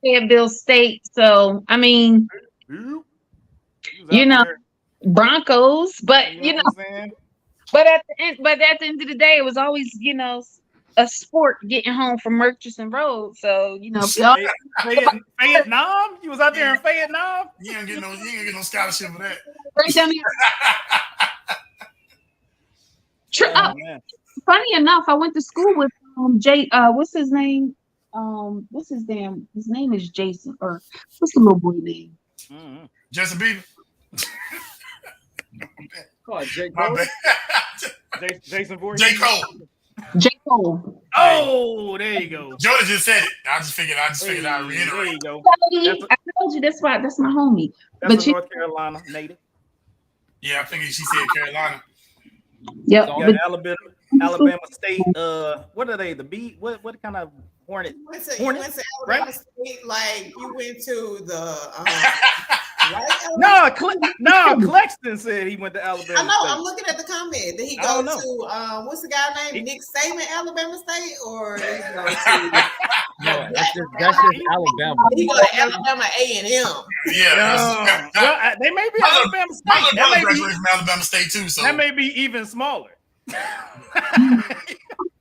Fayetteville State. So I mean, Broncos, but but at the end of the day, it was always a sport getting home from Murchison Road. So Vietnam, you was out there in Vietnam. You ain't get no scholarship for that. Funny enough, I went to school with Jay. What's his name? His name is Jason, or what's the little boy name? Justin Bieber. J. Cole. Jason Voorhees. J. Cole. J. Cole. Oh, there you go. Jordan just said it. I just figured I'd reiterate. There you go. I told you that's my homie. That's a North Carolina native. Yeah, I figured she said Carolina. Yep. Alabama State. What are they? The B? What kind of Hornet? You went to Alabama State, like you went to the. No, Clexton said he went to Alabama. I know. State. I'm looking at the comment. Did he go to what's the guy named Nick Saban, Alabama State, or did he go to? No, that's just Alabama. Did he go to Alabama A&M? Yeah. Well, they may be Alabama State. That may be from Alabama State too. So that may be even smaller.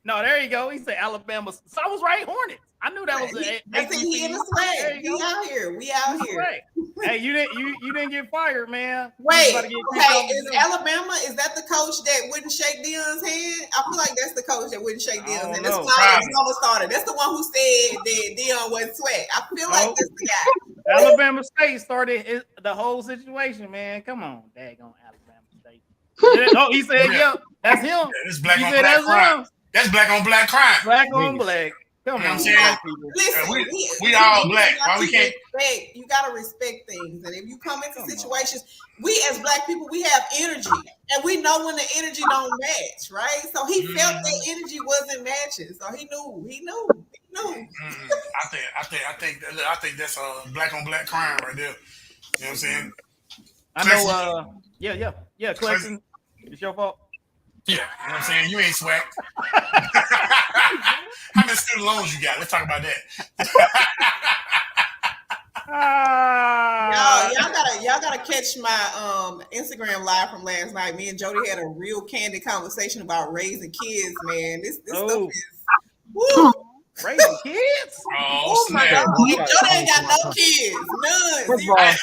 No, there you go. He said Alabama. So I was right, Hornets. I knew that was he in the swag. We out here. We out here. Right. Hey, you didn't get fired, man. Wait, is Alabama, is that the coach that wouldn't shake Dion's hand? I feel like that's the coach that wouldn't shake Dion's hand. That's the starter. That's the one who said that Dion wasn't sweat. I feel like that's the guy. Alabama State started the whole situation, man. Come on, daggone Alabama State. He said, "Yep, that's him." Yeah, it's black on black crime. That's black on black crime. Black on black. Come on, listen, we all black. Why we can't? You gotta respect things, and if you come into situations, we as black people, we have energy, And we know when the energy don't match, right? So he felt that energy wasn't matching. So he knew. I think that's black on black crime right there. You know what I'm saying? I know. Yeah. Collection, it's your fault. Yeah, you know what I'm saying? You ain't swag. How many student loans you got? Let's talk about that. Y'all gotta catch my Instagram live from last night. Me and Jody had a real candid conversation about raising kids, man. This stuff is woo. Raising kids? Oh my God. Jody ain't got no kids. None.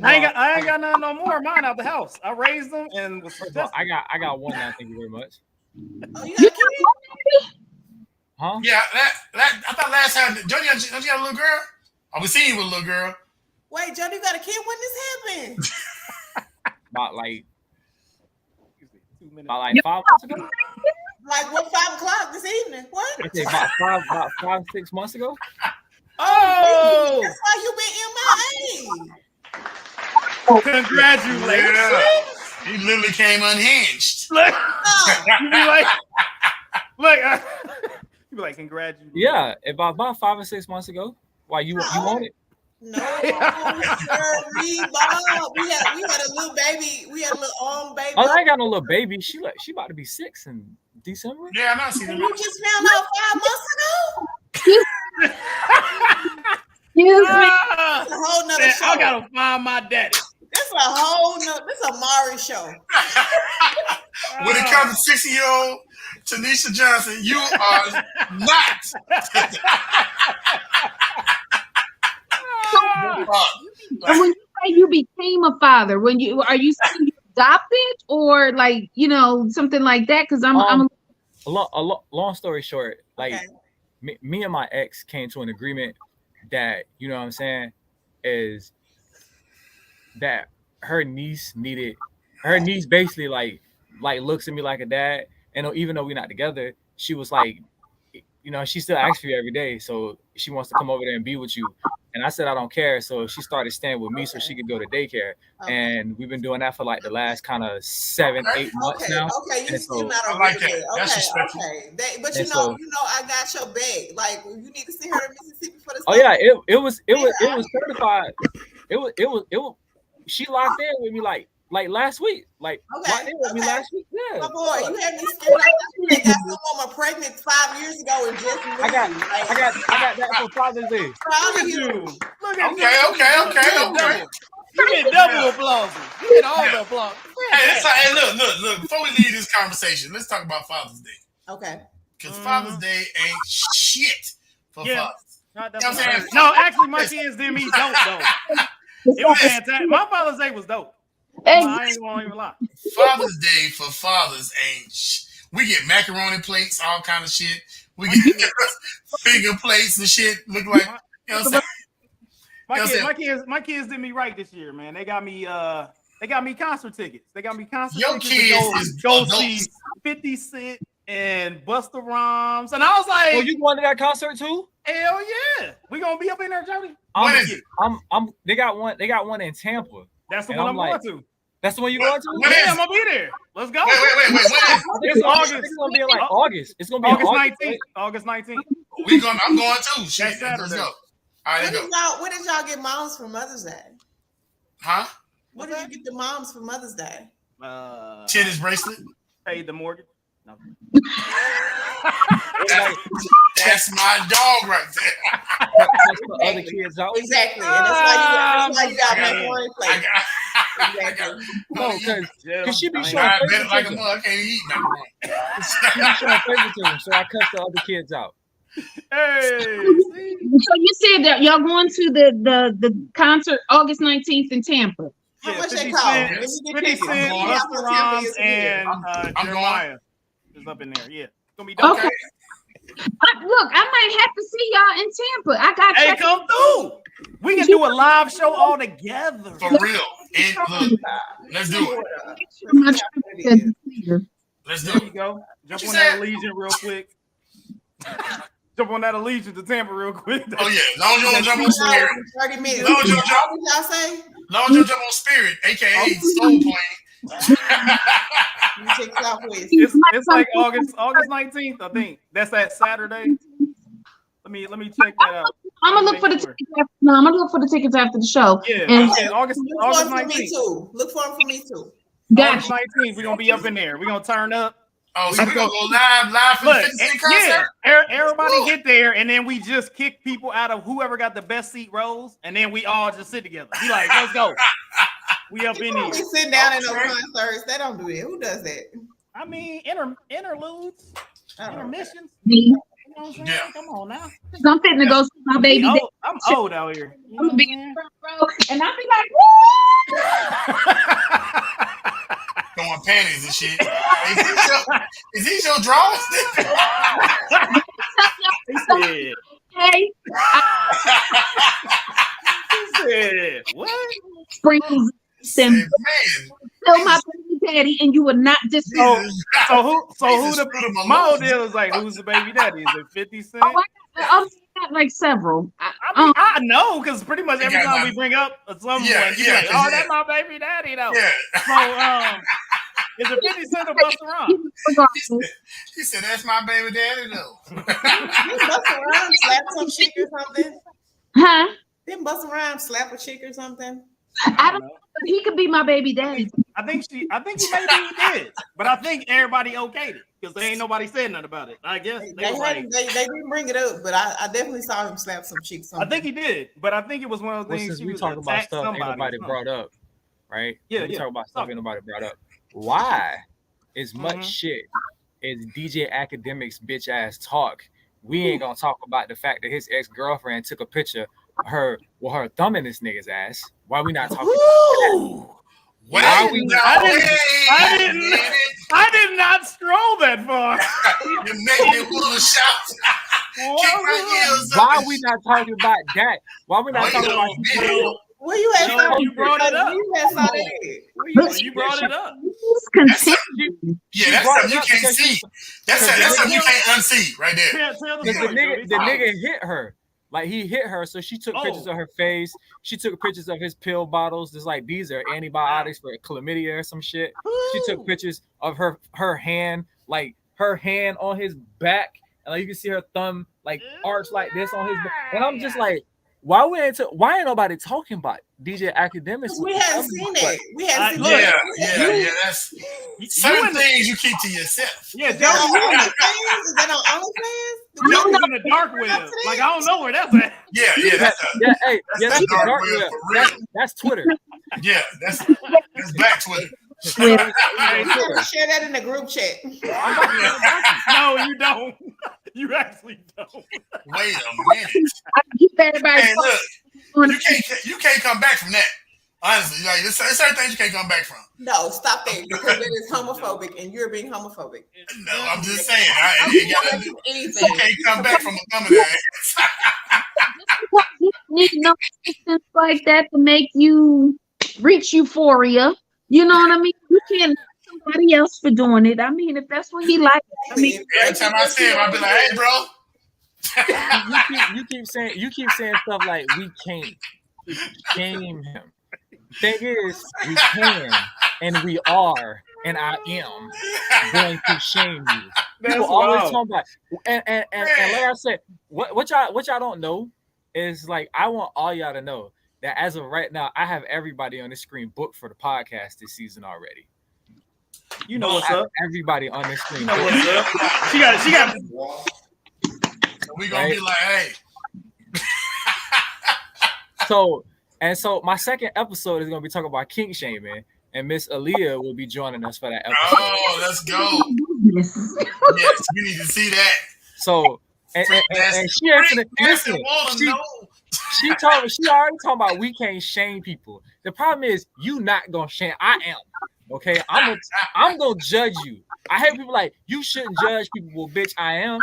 I ain't got none no more. Mine out the house. I raised them and was I got one now. Thank you very much. Oh, you got kids? Huh? Yeah, I thought last time Jody, don't you have a little girl? I was seeing you with a little girl. Wait, Jody, you got a kid? When this happened? About 5 months ago. Like what? 5 o'clock this evening? What? I think about 5-6 months ago. Oh, that's why you been MIA. Congratulations! Yeah. He literally came unhinged. Look, you be like, you be like, congratulations. Yeah, about 5 or 6 months ago. Why you want it? No, sir, we had a little baby. We had a little baby. Oh, I ain't got no little baby. She about to be 6 in December. Yeah, I'm not seeing You just found out 5 months ago. Excuse me. That's a whole nother show. I gotta find my daddy. That's a whole nother. This is a Mari show. When it comes to 60-year-old Tanisha Johnson, you are not. And when you say you became a father, are you saying you adopted or something like that? Because I'm a long story short, me and my ex came to an agreement that, you know what I'm saying, is that her niece basically like looks at me like a dad, and even though we're not together, she was like, she still asks for you every day, so she wants to come over there and be with you. And I said I don't care, so she started staying with me so she could go to daycare. And we've been doing that for the last kind of 7-8 months now. Okay, you still not I like that. That's respectful. Okay. But you know, I got your bag. Like, you need to send her to Mississippi for the. Oh yeah, it was certified. It was. She locked in with me like last week. Locked in with me last week. Yeah. My boy, you had me scared. I got some woman pregnant 5 years ago and just moved. I got that for Father's Day. Proud of you. Okay. You get double applause. You get all the applause. Hey, look. Before we leave this conversation, let's talk about Father's Day. Okay. Because Father's Day ain't shit for fathers. No, actually, my kids did me dope though. It was fantastic. My Father's Day was dope. I ain't gonna even lie. Father's Day for fathers ain't we get macaroni plates, all kind of shit. We get finger plates and shit. Look like, you know what I'm saying? My kids did me right this year, man. They got me concert tickets. Your kids go see 50 Cent and Busta Rhymes. And I was like, oh, you going to that concert too? Hell yeah. We gonna be up in there, Jody. They got one in Tampa. That's the one I'm going to. That's the one you going to? Yeah, I'm gonna be there. Let's go. Wait. It's August. It's gonna be in August. It's gonna be August 19th. August 19th. I'm going too. Shit, let's go. All right, let's go. When did y'all get moms for Mother's Day? Huh? When did you get the moms for Mother's Day? Tennis bracelet. Paid the mortgage. No. That's my dog right there. Other kids out. Exactly. And that's why you got macaroni plate. Because she be showing favoritism. Like a mug, I can't eat macaroni. She be showing favoritism, so I cut the other kids out. Hey. So you said that y'all going to the concert August 19th in Tampa. How much they cost? 50 Cent, Busta Rhymes, and Jeremiah is up in there. Yeah. It's gonna be dope. Okay. Look, I might have to see y'all in Tampa. I got. Hey, come through. We can do a live show all together. For real. Look, let's do it. Let's do it. There you go. Jump on that Allegiant real quick. Jump on that Allegiant to Tampa real quick. Oh yeah, long as you don't jump on Spirit. 30 minutes. Long as you y'all say? jump on Spirit, aka Soul Plane. You check Southwest. It's like August 19th, I think. That's that Saturday. Let me check that out. I'm gonna look for the tickets. I'm gonna look for the tickets after the show. Yeah, And August Look for 'em for me 19th. too. Look for them for me too. August gotcha. 19th, we're gonna be up in there. We're gonna turn up. Oh, so we gonna go live for the Look, 50 Cent concert? everybody get there, and then we just kick people out of whoever got the best seat rows, and then we all just sit together. Be like, let's go. We up You in don't here. be sitting down in no concerts. They don't do that. Who does that? I mean, interludes, intermissions. Me. You know what I'm saying? Yeah. Come on now. I'm fitting to go see my baby. daddy. I'm old out here. You know I'm what gonna I'm be in saying? the front row, and I'll be like, "Woo!" Throwing panties and shit. Is these your drawers? He said, Hey, what? sprinkles Say, and man. tell my baby daddy, and you will not disrespect. So who Jesus, the put him alone. my old deal is like, who's the baby daddy? Is it 50 Cent? I got like several. I know, because pretty much every got time my- we bring up someone, Yeah, you be yeah, like, 'cause oh, that's my baby daddy, though. Yeah. So, is it 50 Cent or Busta Rhymes? Regardless. He said, that's my baby daddy, though. Didn't Busta Rhymes slap some chick or something? Huh? Didn't Busta Rhymes slap a chick or something? I don't know. He could be my baby daddy. I think he did, but I think everybody okayed it because there ain't nobody said nothing about it. I guess They didn't bring it up, but I definitely saw him slap some chicks. I think he did, but I think it was one of those Well, things. since She we was talking about attacked stuff ain't somebody nobody or brought up, right? Yeah, We talk about stuff Talk. ain't nobody brought up. Why as much Mhm. shit as DJ Academics bitch ass talk, we ain't gonna talk about the fact that his ex-girlfriend took a picture of her with her thumb in this nigga's ass. Why we not talking about that? Ooh. Wait, I I did not scroll that far. You make me want to shout. Kick my heels up. Why we not talking about that? Why we not Wait talking a about minute. Where you at? No, you brought it up. You had saw that. You brought it up. Continue. Yeah, that's brought something it you up can't because see. That's something you can't unsee right there. Tell the Because story, Jody. the nigga hit her. Like he hit her, so she took pictures of her face. She took pictures of his pill bottles. Just like these are antibiotics for chlamydia or some shit. She took pictures of her hand, like her hand on his back, and like you can see her thumb like arch like this on his back. And I'm just like, why ain't nobody talking about DJ Academics? We hadn't seen it. We hadn't seen Look, it. Yeah. That's certain things you keep to yourself. Yeah, Is that on Jody, OnlyFans? Is that on OnlyFans? Jody's in the dark web. Like I don't know where that's at. Yeah, that's That's the dark dark web web. for real. That's Twitter. Yeah, that's Black Twitter. You gotta share that in the group chat. No, you don't. You actually don't. Wait a minute. Keep everybody. Hey, look, you can't come back from that. Honestly, like there's certain things you can't come back from. No, stop that because it is homophobic and you're being homophobic. No, I'm just saying. You Anything. can't come back from a thumb in their ass. You need no assistance like that to make you reach euphoria. You know what I mean? You can't knock somebody else for doing it. I mean, if that's what he likes. I mean, Every time I see him, I'll be like, "Hey, bro." you keep saying stuff like we can't shame him. Thing is, we can and we are and I am going to shame you. People always talking about and like I said, what y'all don't know is like I want all y'all to know that as of right now, I have everybody on the screen booked for the podcast this season already. You know what's up. Everybody on this screen. You know what's up. She got. So we gonna be like, hey. So my second episode is gonna be talking about kink shaming, and Miss Aaliyah will be joining us for that episode. Oh, let's go. Yes, we need to see that. So and she actually listen. She already talking about we can't shame people. The problem is you not gonna shame. I am. Okay, I'm gonna judge you. I hate people like you shouldn't judge people. Well, bitch, I am.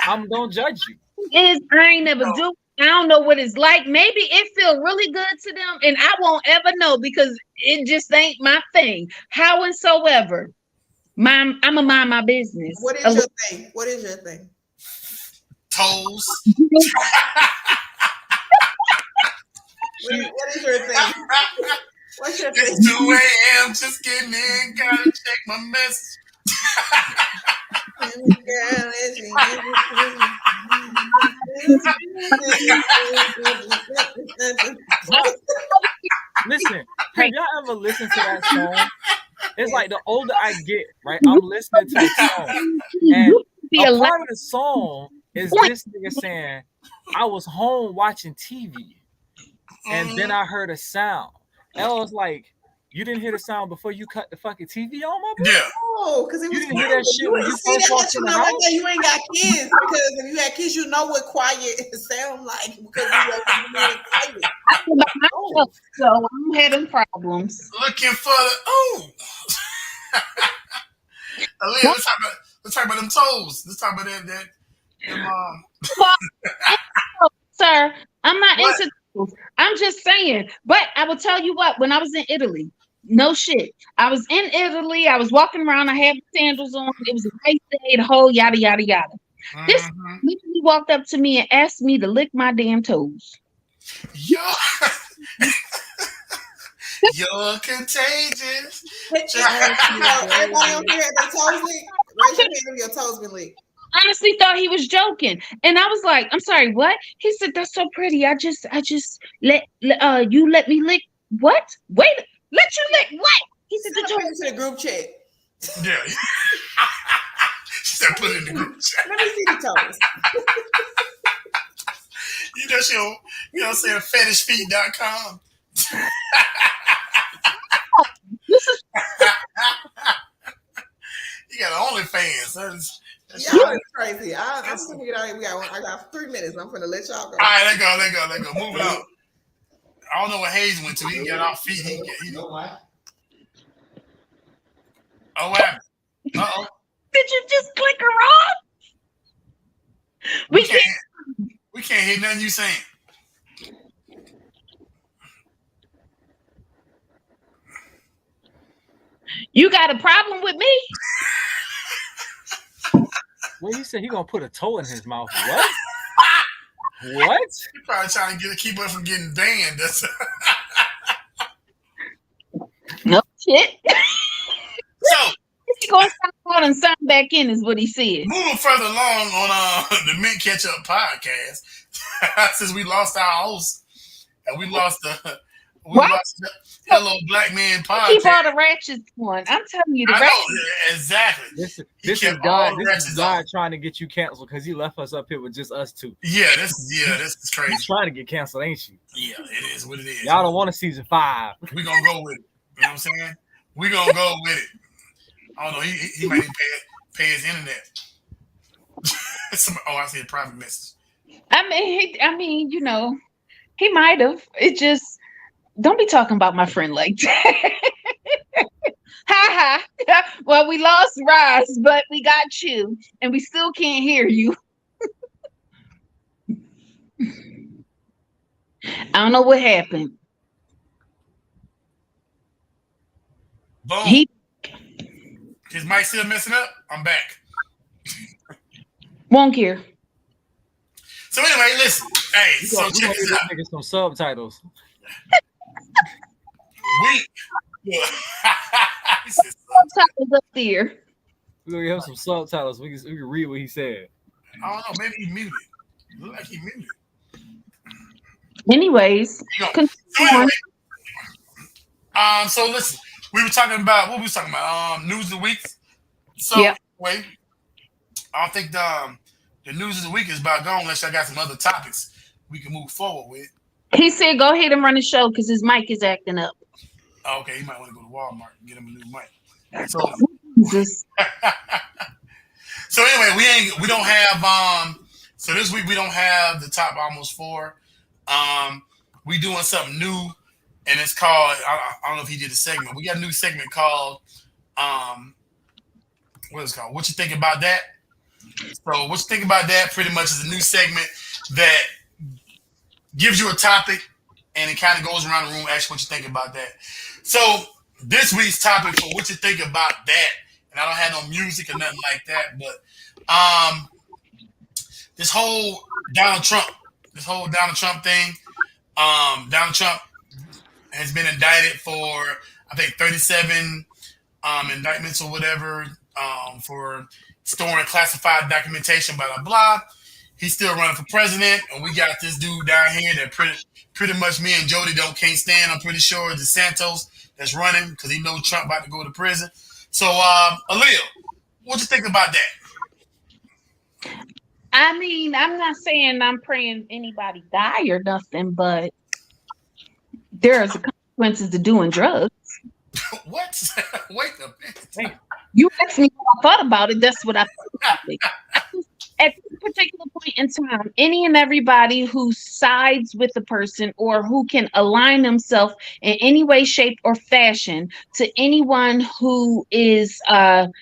I'm gonna judge you. I ain't never do. I don't know what it's like. Maybe it feel really good to them, and I won't ever know because it just ain't my thing. Howsoever, I'm gonna mind my business. What is your thing? What is your thing? Toes. What is your thing? What's your It's 2 a.m. Just getting in. Gotta check my message. Listen, have y'all ever listened to that song? It's like the older I get, right? I'm listening to the song, and a part of the song is this nigga saying, "I was home watching TV, and then I heard a sound." And I was like, "You didn't hear the sound before you cut the fucking TV on, my boy?" Yeah. Oh, because it was. You didn't hear that shit when you first walked in the house. You ain't got kids, because if you had kids, you know what quiet sound like, because you quiet. So I'm having problems. Looking for the Aaliyah, let's talk about them toes. Let's talk about them Sir, I'm not into those. I'm just saying. But I will tell you what, when I was in Italy, no shit. I was in Italy. I was walking around. I had sandals on. It was a nice day, the whole yada, yada, yada. This literally walked up to me and asked me to lick my damn toes. You're contagious. Everybody on here, their toes licked. Raise your hand if your toes been licked. Honestly thought he was joking, and I was like, "I'm sorry, what?" He said, "That's so pretty. I just let you let me lick what? Wait, let you lick what?" He said, "Put it into the group chat." Yeah. She said, "Put it in the group chat." Let me see the toes. You know what I'm saying? Fetishfeet.com. You got OnlyFans. Y'all is crazy. I'm gonna get out here. I got 3 minutes. I'm gonna let y'all go. All right, let go. Moving on. I don't know what Hayes went to. He got off feet. He know why. Oh, what happened? Uh-oh. Did you just click her off? We can't hear nothing you saying. You got a problem with me? Well, he said he gonna put a toe in his mouth. What? What? You're probably trying to keep us from getting banned. No shit. So he's gonna stop out and sign back in, is what he said. Moving further along on the Mint Ketchup podcast, since we lost our host and we lost the Hello Black Man podcast. Keep all the ratchets on. I'm telling you, the ratchets. Exactly. This is God trying to get you canceled because he left us up here with just us two. Yeah, this is crazy. He's trying to get canceled, ain't you? Yeah, it is what it is. Y'all don't want a season 5. We gonna go with it. You know what I'm saying? We gonna go with it. I don't know. He might pay his internet. I see a private message. I mean, you know, he might have. It just don't be talking about my friend like that. Ha ha. Well, we lost Ross, but we got you, and we still can't hear you. I don't know what happened. Boom. His mic still messing up. I'm back. Won't care. So anyway, listen. Hey, so check this out. Some subtitles. Subtitles up there. We're gonna have some subtitles. We can read what he said. I don't know. Maybe he muted. Look like he muted. Anyways, so anyway, so listen. We were talking about what we was talking about. News of the week. So wait, I don't think the news of the week is about gone unless I got some other topics we can move forward with. He said, "Go ahead and run the show because his mic is acting up." Oh, okay, he might want to go to Walmart and get him a new mic. So, so anyway, we don't have so this week we don't have the top almost 4. We doing something new, and it's called I don't know if he did a segment. We got a new segment called what is it called? What you think about that? So what you think about that pretty much is a new segment that gives you a topic and it kind of goes around the room, asks what you think about that. So this week's topic for what you think about that, and I don't have no music or nothing like that, but this whole Donald Trump thing, Donald Trump has been indicted for, I think, 37 indictments or whatever for storing classified documentation, blah, blah, blah. He's still running for president, and we got this dude down here that pretty much me and Jody can't stand. I'm pretty sure DeSantis that's running because he knows Trump about to go to prison. So, Aaliyah, what you think about that? I mean, I'm not saying I'm praying anybody die or nothing, but there's consequences to doing drugs. What? Wait a minute. You asked me what I thought about it. That's what I thought. At this particular point in time, any and everybody who sides with the person or who can align themselves in any way, shape, or fashion to anyone who is not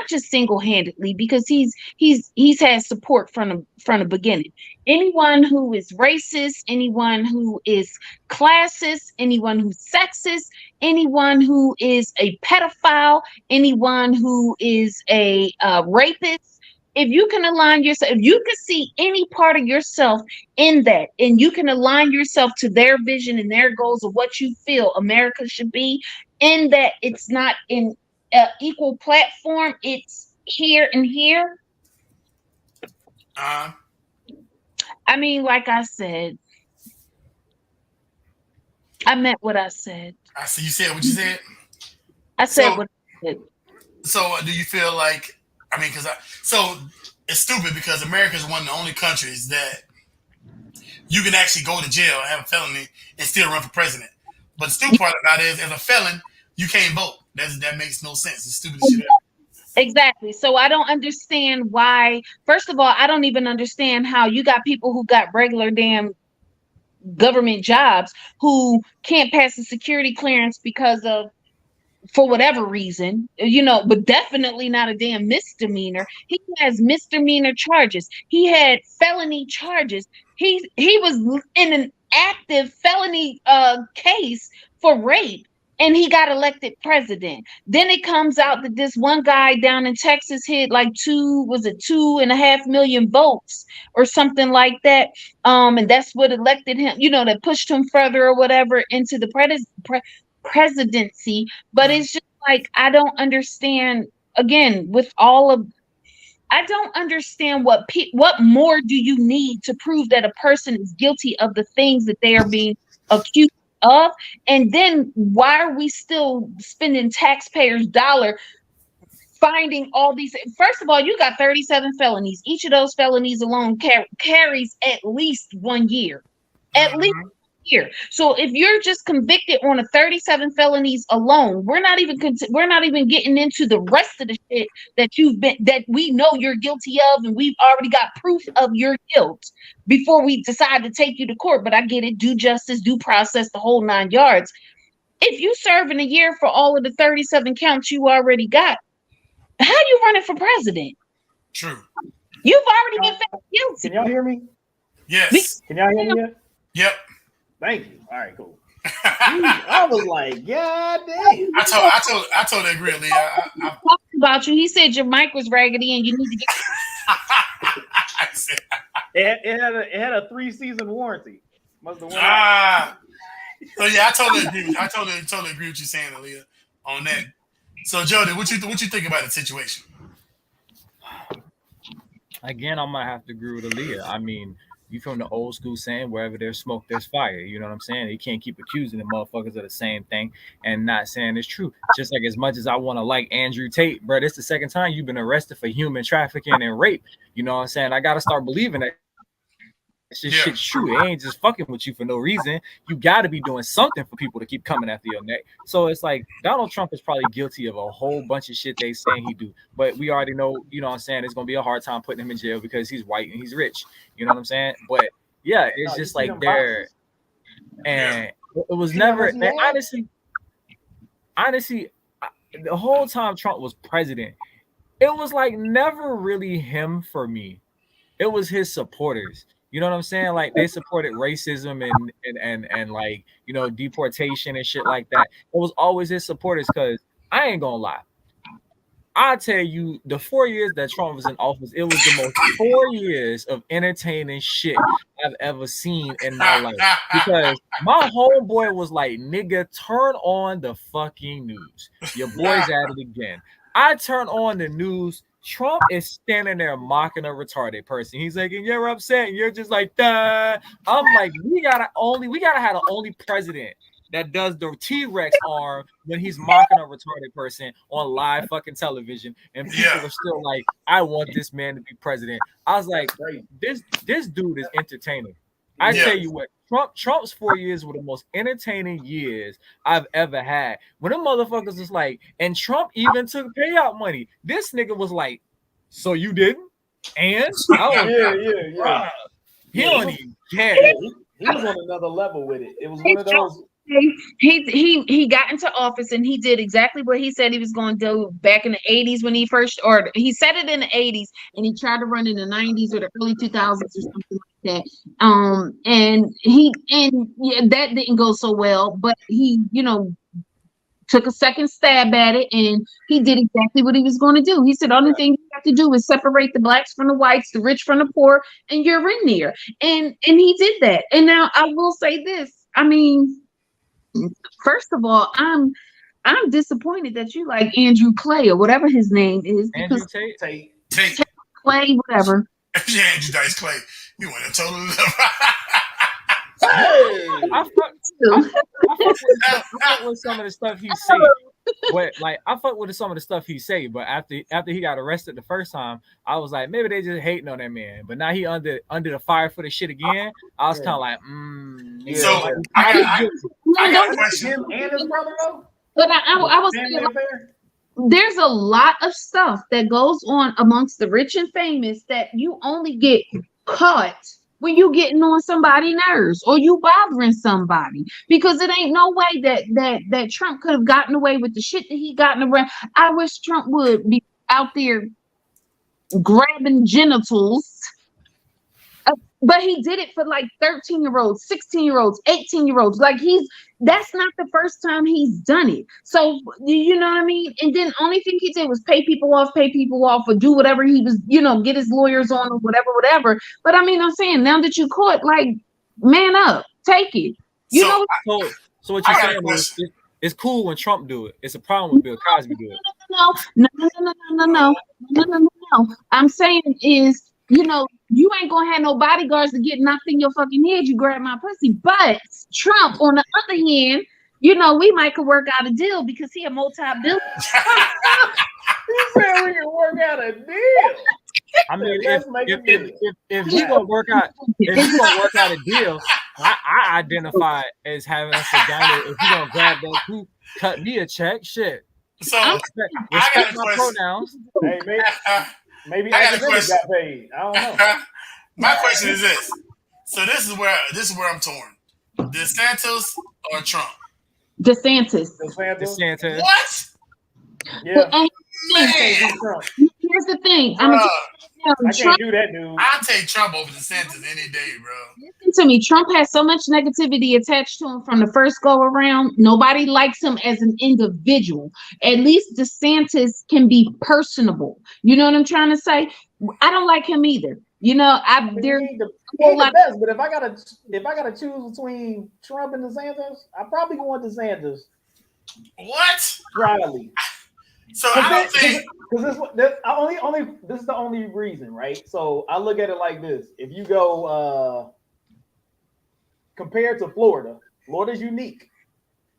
just single-handedly, because he's had support from the beginning. Anyone who is racist, anyone who is classist, anyone who's sexist, anyone who is a pedophile, anyone who is a rapist. If you can align yourself, if you can see any part of yourself in that, and you can align yourself to their vision and their goals of what you feel America should be, in that it's not in equal platform, it's here and here. I mean, like I said, I meant what I said. I see you said what you said. I said what I said. So, do you feel like? I mean, so it's stupid because America is one of the only countries that you can actually go to jail, have a felony, and still run for president. But the stupid part about it is, as a felon, you can't vote. That makes no sense. It's stupid shit. Exactly. So I don't understand why. First of all, I don't even understand how you got people who got regular damn government jobs who can't pass the security clearance because of, for whatever reason, but definitely not a damn misdemeanor. He has misdemeanor charges. He had felony charges. He was in an active felony case for rape, and he got elected president. Then it comes out that this one guy down in Texas hit like 2.5 million votes or something like that. And that's what elected him, that pushed him further or whatever into the presidency. But it's just like, I don't understand, again, with all of, I don't understand what more do you need to prove that a person is guilty of the things that they are being accused of? And then why are we still spending taxpayers' dollar finding all these? First of all, you got 37 felonies. Each of those felonies alone carries at least 1 year. At least year. So if you're just convicted on a 37 felonies alone, we're not even getting into the rest of the shit that we know you're guilty of, and we've already got proof of your guilt before we decide to take you to court. But I get it, due justice, due process, the whole 9 yards. If you serve in a year for all of the 37 counts you already got, how you running for president? True. You've already been found guilty. Can y'all hear me? Yes. Can y'all hear me yet? Yep. Thank you. All right, cool. I was like, God damn. I totally agree, Lee. I talked about you. He said your mic was raggedy and you need to get it had a 3-season warranty. Must have went So yeah, I totally agree. I totally agree with you saying, Aaliyah, on that. So Jody, what you think about the situation? Again, I might have to agree with Aaliyah. I mean, you from the old school saying, wherever there's smoke, there's fire. You know what I'm saying? You can't keep accusing the motherfuckers of the same thing and not saying it's true. Just like as much as I want to like Andrew Tate, bro, this is the second time you've been arrested for human trafficking and rape. You know what I'm saying? I got to start believing that shit's true. It ain't just fucking with you for no reason. You got to be doing something for people to keep coming after your neck. So it's like Donald Trump is probably guilty of a whole bunch of shit they saying he do. But we already know, you know what I'm saying, it's going to be a hard time putting him in jail because he's white and he's rich. You know what I'm saying? But yeah, it's just like there. And it was never, and honestly, the whole time Trump was president, it was like never really him for me. It was his supporters. You know what I'm saying? Like they supported racism and like, you know, deportation and shit like that. It was always his supporters because I ain't gonna lie. I tell you, the 4 years that Trump was in office, it was the most 4 years of entertaining shit I've ever seen in my life. Because my homeboy was like, nigga, turn on the fucking news. Your boy's at it again. I turn on the news. Trump is standing there mocking a retarded person. He's like, and you're upset, and you're just like, duh. I'm like, we gotta have the only president that does the T-Rex arm when he's mocking a retarded person on live fucking television, and people are still like, I want this man to be president. I was like, this dude is entertaining. I tell you what, Trump's 4 years were the most entertaining years I've ever had. When them motherfuckers was like, and Trump even took payout money. This nigga was like, so you didn't? And yeah. He don't even care. He was on another level with it. It was one of those. He got into office and he did exactly what he said he was going to do back in the 80s when he first, or he said it in the 80s and he tried to run in the 90s or the early 2000s or something like that. That didn't go so well, but he, took a second stab at it and he did exactly what he was going to do. He said, the only thing you have to do is separate the blacks from the whites, the rich from the poor, and you're in there. And he did that. And now I will say this. I mean, first of all, I'm disappointed that you like Andrew Clay or whatever his name is. Andrew Tate. Clay, whatever. Yeah, Andrew Dice Clay. You went a total I fuck with some of the stuff he say, but I fuck with some of the stuff he say. But after he got arrested the first time, I was like, maybe they just hating on that man. But now he under the fire for the shit again. I was kind of like, So I got a question. Him and his brother though. But I was saying, there's a lot of stuff that goes on amongst the rich and famous that you only get caught when you getting on somebody's nerves or you bothering somebody, because it ain't no way that Trump could have gotten away with the shit that he gotten around. I wish Trump would be out there grabbing genitals, but he did it for like 13-year-olds, 16-year-olds, 18-year-olds. Like that's not the first time he's done it. So you know what I mean? And then only thing he did was pay people off or do whatever he was, get his lawyers on or whatever. But I mean, I'm saying now that you caught, like, man up, take it. So what you're saying is it's cool when Trump do it. It's a problem when Bill Cosby do it. No. I'm saying is, you ain't gonna have no bodyguards to get knocked in your fucking head. You grab my pussy. But Trump, on the other hand, we might could work out a deal because he a multi-billionaire. He said we can work out a deal. I mean, if he gonna work out a deal, I identify as having a vagina. If he gonna grab that poop, cut me a check, shit. So I got my pronouns. Hey, maybe I got paid. I don't know. My question is this. So this is where I'm torn. DeSantis or Trump? DeSantis. What? Yeah. Here's the thing. I can't do that, dude. I'll take Trump over DeSantis any day, bro. Listen to me. Trump has so much negativity attached to him from the first go around. Nobody likes him as an individual. At least DeSantis can be personable. You know what I'm trying to say? I don't like him either. He's the best, but if I gotta choose between Trump and DeSantis, I probably go with DeSantis. What? Probably. So I don't think this is the only reason, right? So I look at it like this: if you go compared to Florida, Florida's unique.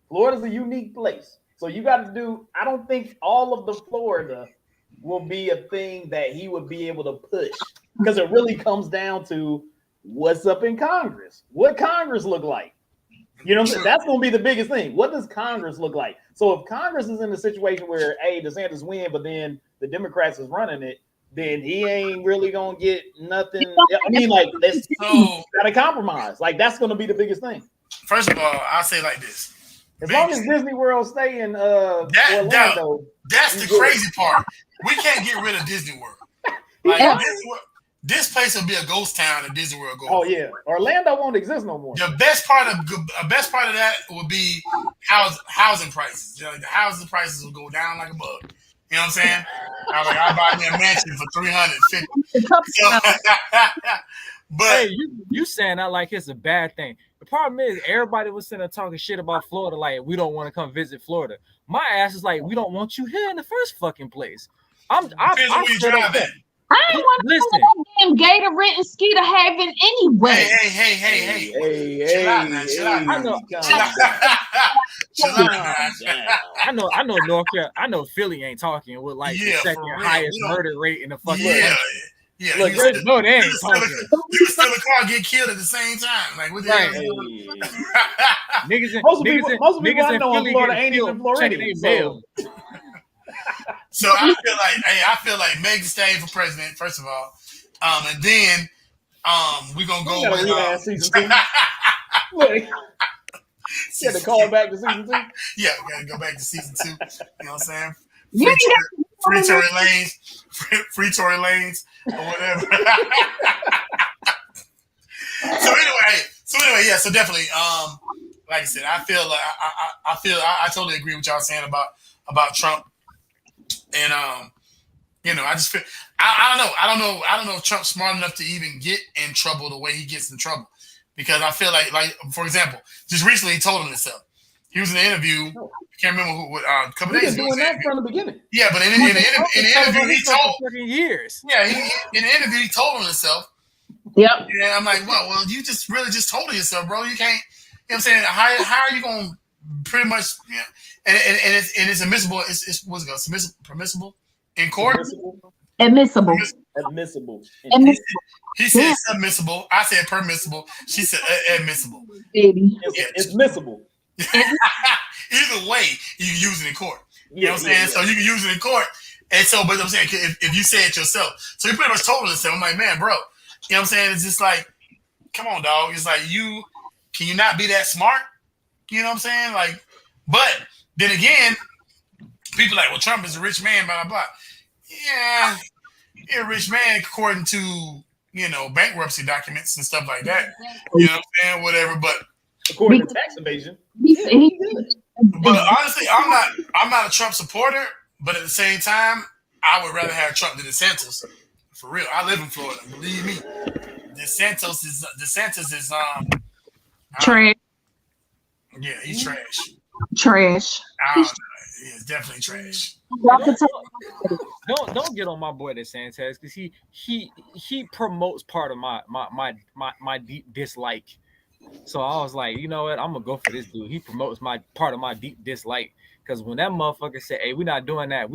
Florida's a unique place, so you got to do. I don't think all of the Florida will be a thing that he would be able to push, because it really comes down to what's up in Congress. What Congress look like? That's going to be the biggest thing. What does Congress look like? So if Congress is in a situation where, DeSantis win, but then the Democrats is running it, then he ain't really going to get nothing. I mean, like, let's got to compromise. Like, that's going to be the biggest thing. First of all, I'll say like this. As long as Disney World stay in Orlando. That's the crazy part. We can't get rid of Disney World. Like, this place will be a ghost town if Disney World goes. Oh yeah, Orlando won't exist no more. The best part of that would be housing prices. The housing prices will go down like a bug, You know what I'm saying? I was like, I'll buy me a mansion for $350. So, but hey, you saying that like it's a bad thing. The problem is everybody was sitting there talking shit about Florida, like we don't want to come visit Florida. My ass is like, we don't want you here in the first fucking place. depends on where you drive at. I ain't want to Listen. know that damn gator rent and skeeter having anyway. Hey. Chill out, man. Chill out. I know North Carolina. I know Philly ain't talking with like the second highest murder rate in the fucking country. Yeah, look, no, they ain't talking. You can steal a car and get killed at the same time. Like, what the hell? Niggas most people I know in Florida ain't even Floridian. So I feel like Meg Thee Stallion for president, first of all. And then we're gonna go with season 2. Look. You had to call back to season 2? Yeah, we gotta go back to season 2. You know what I'm saying? Free Tory Lanes, or whatever. So anyway, yeah. So definitely, like I said, I feel like I totally agree with y'all saying about Trump, and I just feel I don't know if Trump's smart enough to even get in trouble the way he gets in trouble, because I feel like for example, just recently he told him himself. He was in an interview. I can't remember a couple days ago. Doing that from the beginning. Yeah, but in the interview he told. Years. Yeah, in the interview he told on himself. Yep. Yeah, I'm like, well, you just really just told on yourself, bro. You can't. You know what I'm saying? How are you going to pretty much? You know, and it's admissible. It's what's it called? Permissible in court. Admissible. He said submissible. I said permissible. She said admissible. Baby. It's admissible. Either way, you can use it in court. You know what I'm saying? So you can use it in court. And so, but I'm saying, if you say it yourself. So he pretty much told himself, I'm like, man, bro. You know what I'm saying? It's just like, come on, dog. It's like, can you not be that smart? You know what I'm saying? Like, but then again, people are like, well, Trump is a rich man, blah, blah, blah. Yeah, you're a rich man according to, bankruptcy documents and stuff like that. You know what I'm saying? Whatever, but according to tax evasion. But honestly, I'm not a Trump supporter, but at the same time, I would rather have Trump than DeSantis. For real. I live in Florida. Believe me. DeSantis is trash. Yeah, he's trash. Trash. He's definitely trash. Don't get on my boy DeSantis, because he promotes part of my deep dislike. So I was like, you know what? I'm gonna go for this dude. He promotes part of my deep dislike. Because when that motherfucker said, "Hey, we're not doing that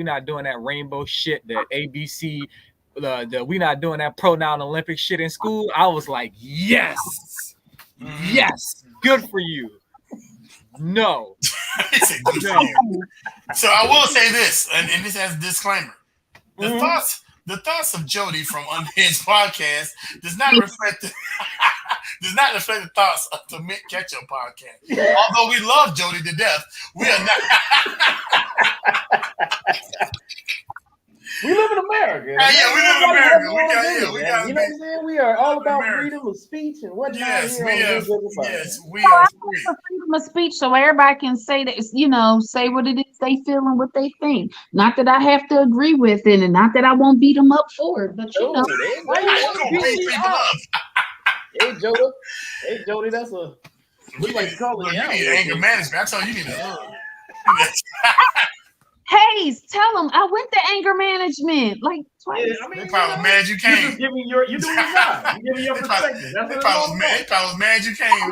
rainbow shit, the ABC, we not doing that pronoun Olympic shit in school," I was like, yes, good for you. No. So I will say this, and this has a disclaimer: the thoughts of Jody from Unhinged Podcast does not reflect the thoughts of the Mint Ketchup Podcast. Although we love Jody to death, we are not. We live in America. Yeah, we live in America. We got you know what I'm saying? We are all about freedom of speech and whatnot. Yes, we are free. Freedom of speech, so everybody can say that, say what it is they feel and what they think. Not that I have to agree with it, and not that I won't beat them up for it, but Hey, Jody, that's a. We like to call it. You need anger management. I told you, you need Hayes, tell them I went to anger management like twice. Yeah, I mean, they probably mad you came. You're doing your job. You're giving your perspective. They probably was mad you came.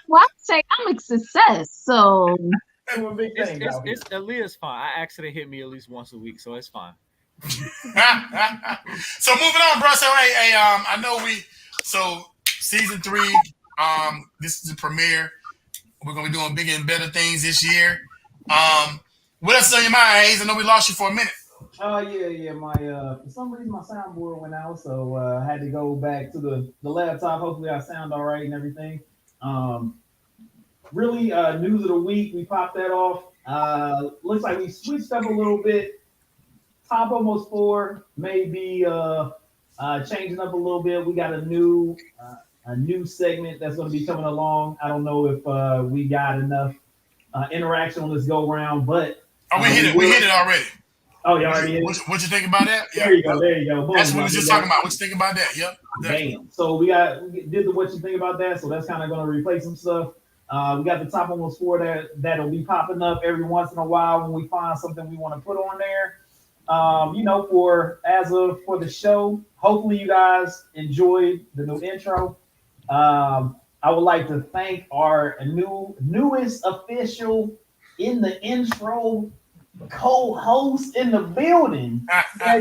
Well, I say I'm a success, so it's Aaliyah's fine. I asked her to hit me at least once a week, so it's fine. So moving on, bro. So hey, I know season 3. This is the premiere. We're gonna be doing bigger and better things this year. What else is on your mind, Hayes? I know we lost you for a minute. Yeah. My for some reason my soundboard went out, so I had to go back to the laptop. Hopefully I sound all right and everything. Really, news of the week. We popped that off. Looks like we switched up a little bit. Top Almost 4 may be changing up a little bit. We got a new segment that's going to be coming along. I don't know if we got enough interaction on this go round, but Oh, we hit it. We hit it already. Oh, you already hit it? What you think about that? There you go. There you go. Boom, that's what we was just talking about. What you think about that? Yep. Bam. So we did the what you think about that. So that's kind of going to replace some stuff. We got the top almost 4 that'll be popping up every once in a while when we find something we want to put on there. For the show, hopefully you guys enjoyed the new intro. I would like to thank our newest official in the intro co-host in the building,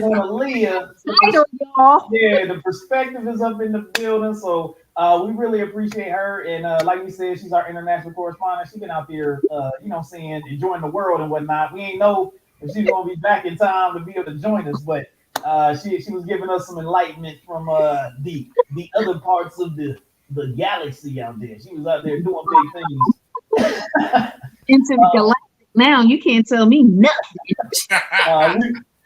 Leah. Yeah, the perspective is up in the building, so we really appreciate her. And like we said, she's our international correspondent. She's been out there, enjoying the world and whatnot. We ain't know if she's gonna be back in time to be able to join us, but she was giving us some enlightenment from the other parts of the galaxy out there. She was out there doing big things. Into the galactic now, you can't tell me nothing.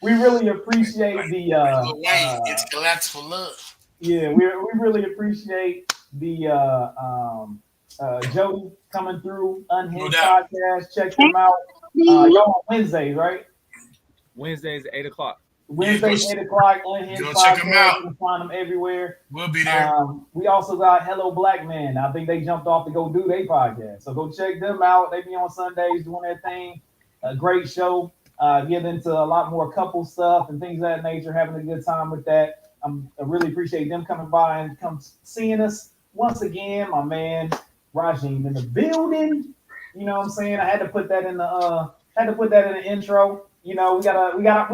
We really appreciate the it's galactic love. Yeah, we really appreciate the Jody coming through Unhinged Podcast. Check them out. Y'all on Wednesdays, right? Wednesdays at 8:00. Wednesdays 8:00. Unhinged Podcast. Check them out. You can find them everywhere. We'll be there. We also got Hello Black Man. I think they jumped off to go do their podcast, so go check them out. They be on Sundays doing their thing. A great show. Get into a lot more couple stuff and things of that nature. Having a good time with that. I really appreciate them coming by and seeing us once again. My man Rajim in the building. You know what I'm saying? I had to put that in the intro. You know, we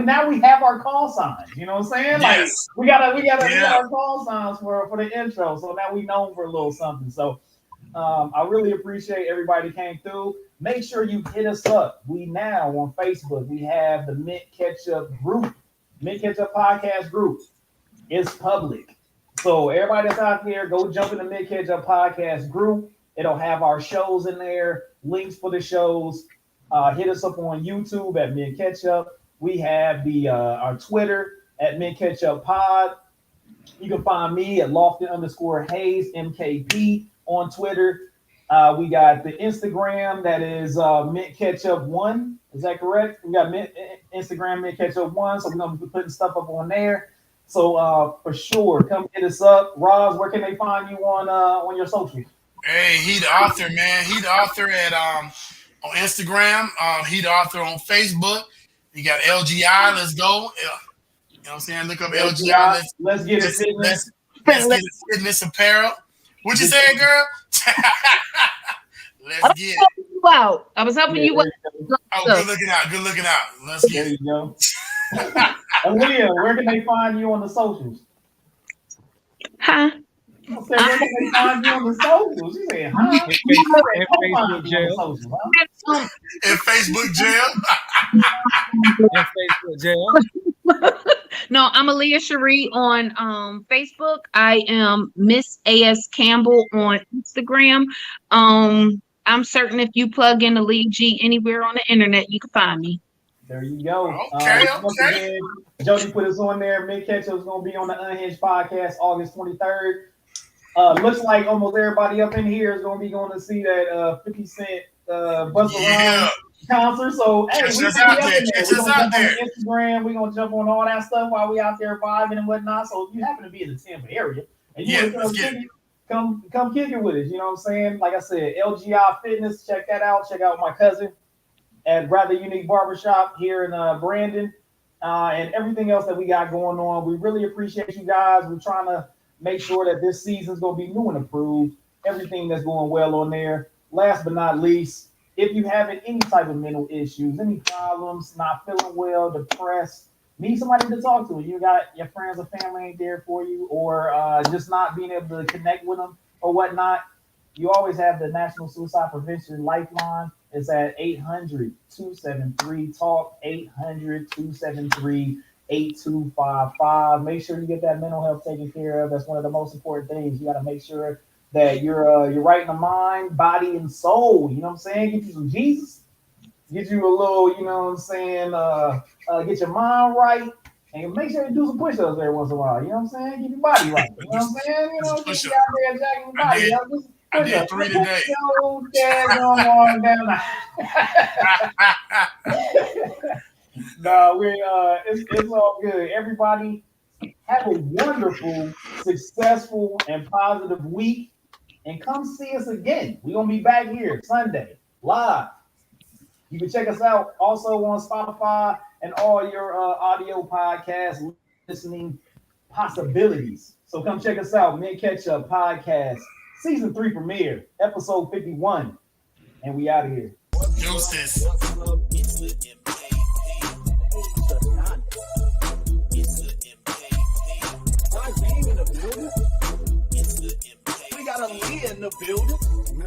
now we have our call signs. You know what I'm saying? Yes. Like we got our call signs for the intro. So now we known for a little something. So I really appreciate everybody came through. Make sure you hit us up. We now on Facebook. We have the Mint Ketchup group, Mint Ketchup Podcast group. It's public. So everybody that's out there, go jump in the Mint Ketchup Podcast group. It'll have our shows in there, links for the shows. Hit us up on YouTube at Mint Ketchup. We have our Twitter at Mint Ketchup Pod. You can find me at Lofton_Hayes MKP on Twitter. We got the Instagram that is Mint Ketchup 1. Is that correct? We got Instagram Mint Ketchup 1. So we're gonna be putting stuff up on there. So for sure, come hit us up. Roz, where can they find you on your socials? Hey, he the author, man. He the author at on Instagram. He the author on Facebook. You got LGI. Let's go. You know what I'm saying? Look up LGI. Let's get it fitness. Let's get it fitness apparel. What you saying, girl? Let's get it. Wow, I was helping you. Oh, good looking out. Good looking out. Let's get There it. you go. Aaliyah, where can they find you on the socials? Huh? I said, where can they find you on the socials? She said, huh? Facebook jail. In Facebook jail. Facebook jail. No, I'm Aaliyah Cherie on Facebook. I am Miss A.S. Campbell on Instagram. I'm certain if you plug in Aaliyah G anywhere on the internet, you can find me. There you go. Okay. Again, Jody put us on there. Mint Ketchup is going to be on the Unhinged Podcast August 23rd. Looks like almost everybody up in here is going to be going to see that 50 Cent Busta Rhymes concert. So, hey, we're going to jump on Instagram. We're going to jump on all that stuff while we out there vibing and whatnot. So, if you happen to be in the Tampa area and you want to come kick it with us, you know what I'm saying? Like I said, LGI Fitness, check that out. Check out my cousin at Rather Unique Barbershop here in Brandon, and everything else that we got going on. We really appreciate you guys. We're trying to make sure that this season's going to be new and approved. Everything that's going well on there. Last but not least, if you having any type of mental issues, any problems, not feeling well, depressed, need somebody to talk to, you got your friends or family ain't there for you, or just not being able to connect with them or whatnot, you always have the National Suicide Prevention Lifeline. It's at 800-273-TALK, 800-273-8255. Make sure you get that mental health taken care of. That's one of the most important things. You got to make sure that you're right in the mind, body, and soul. You know what I'm saying? Get you some Jesus. Get you a little, you know what I'm saying? Get your mind right. And make sure you do some push-ups every once in a while. You know what I'm saying? Keep your body right. You know what I'm saying? You know, get you out there jacking your body. I did 3 today. No, it's all good. Everybody have a wonderful, successful, and positive week. And come see us again. We're gonna be back here Sunday live. You can check us out also on Spotify and all your audio podcast listening possibilities. So come check us out, Ketchup Podcast, Season 3 premiere, Episode 51. And we out of here. Deuces. We got a Lee in the building.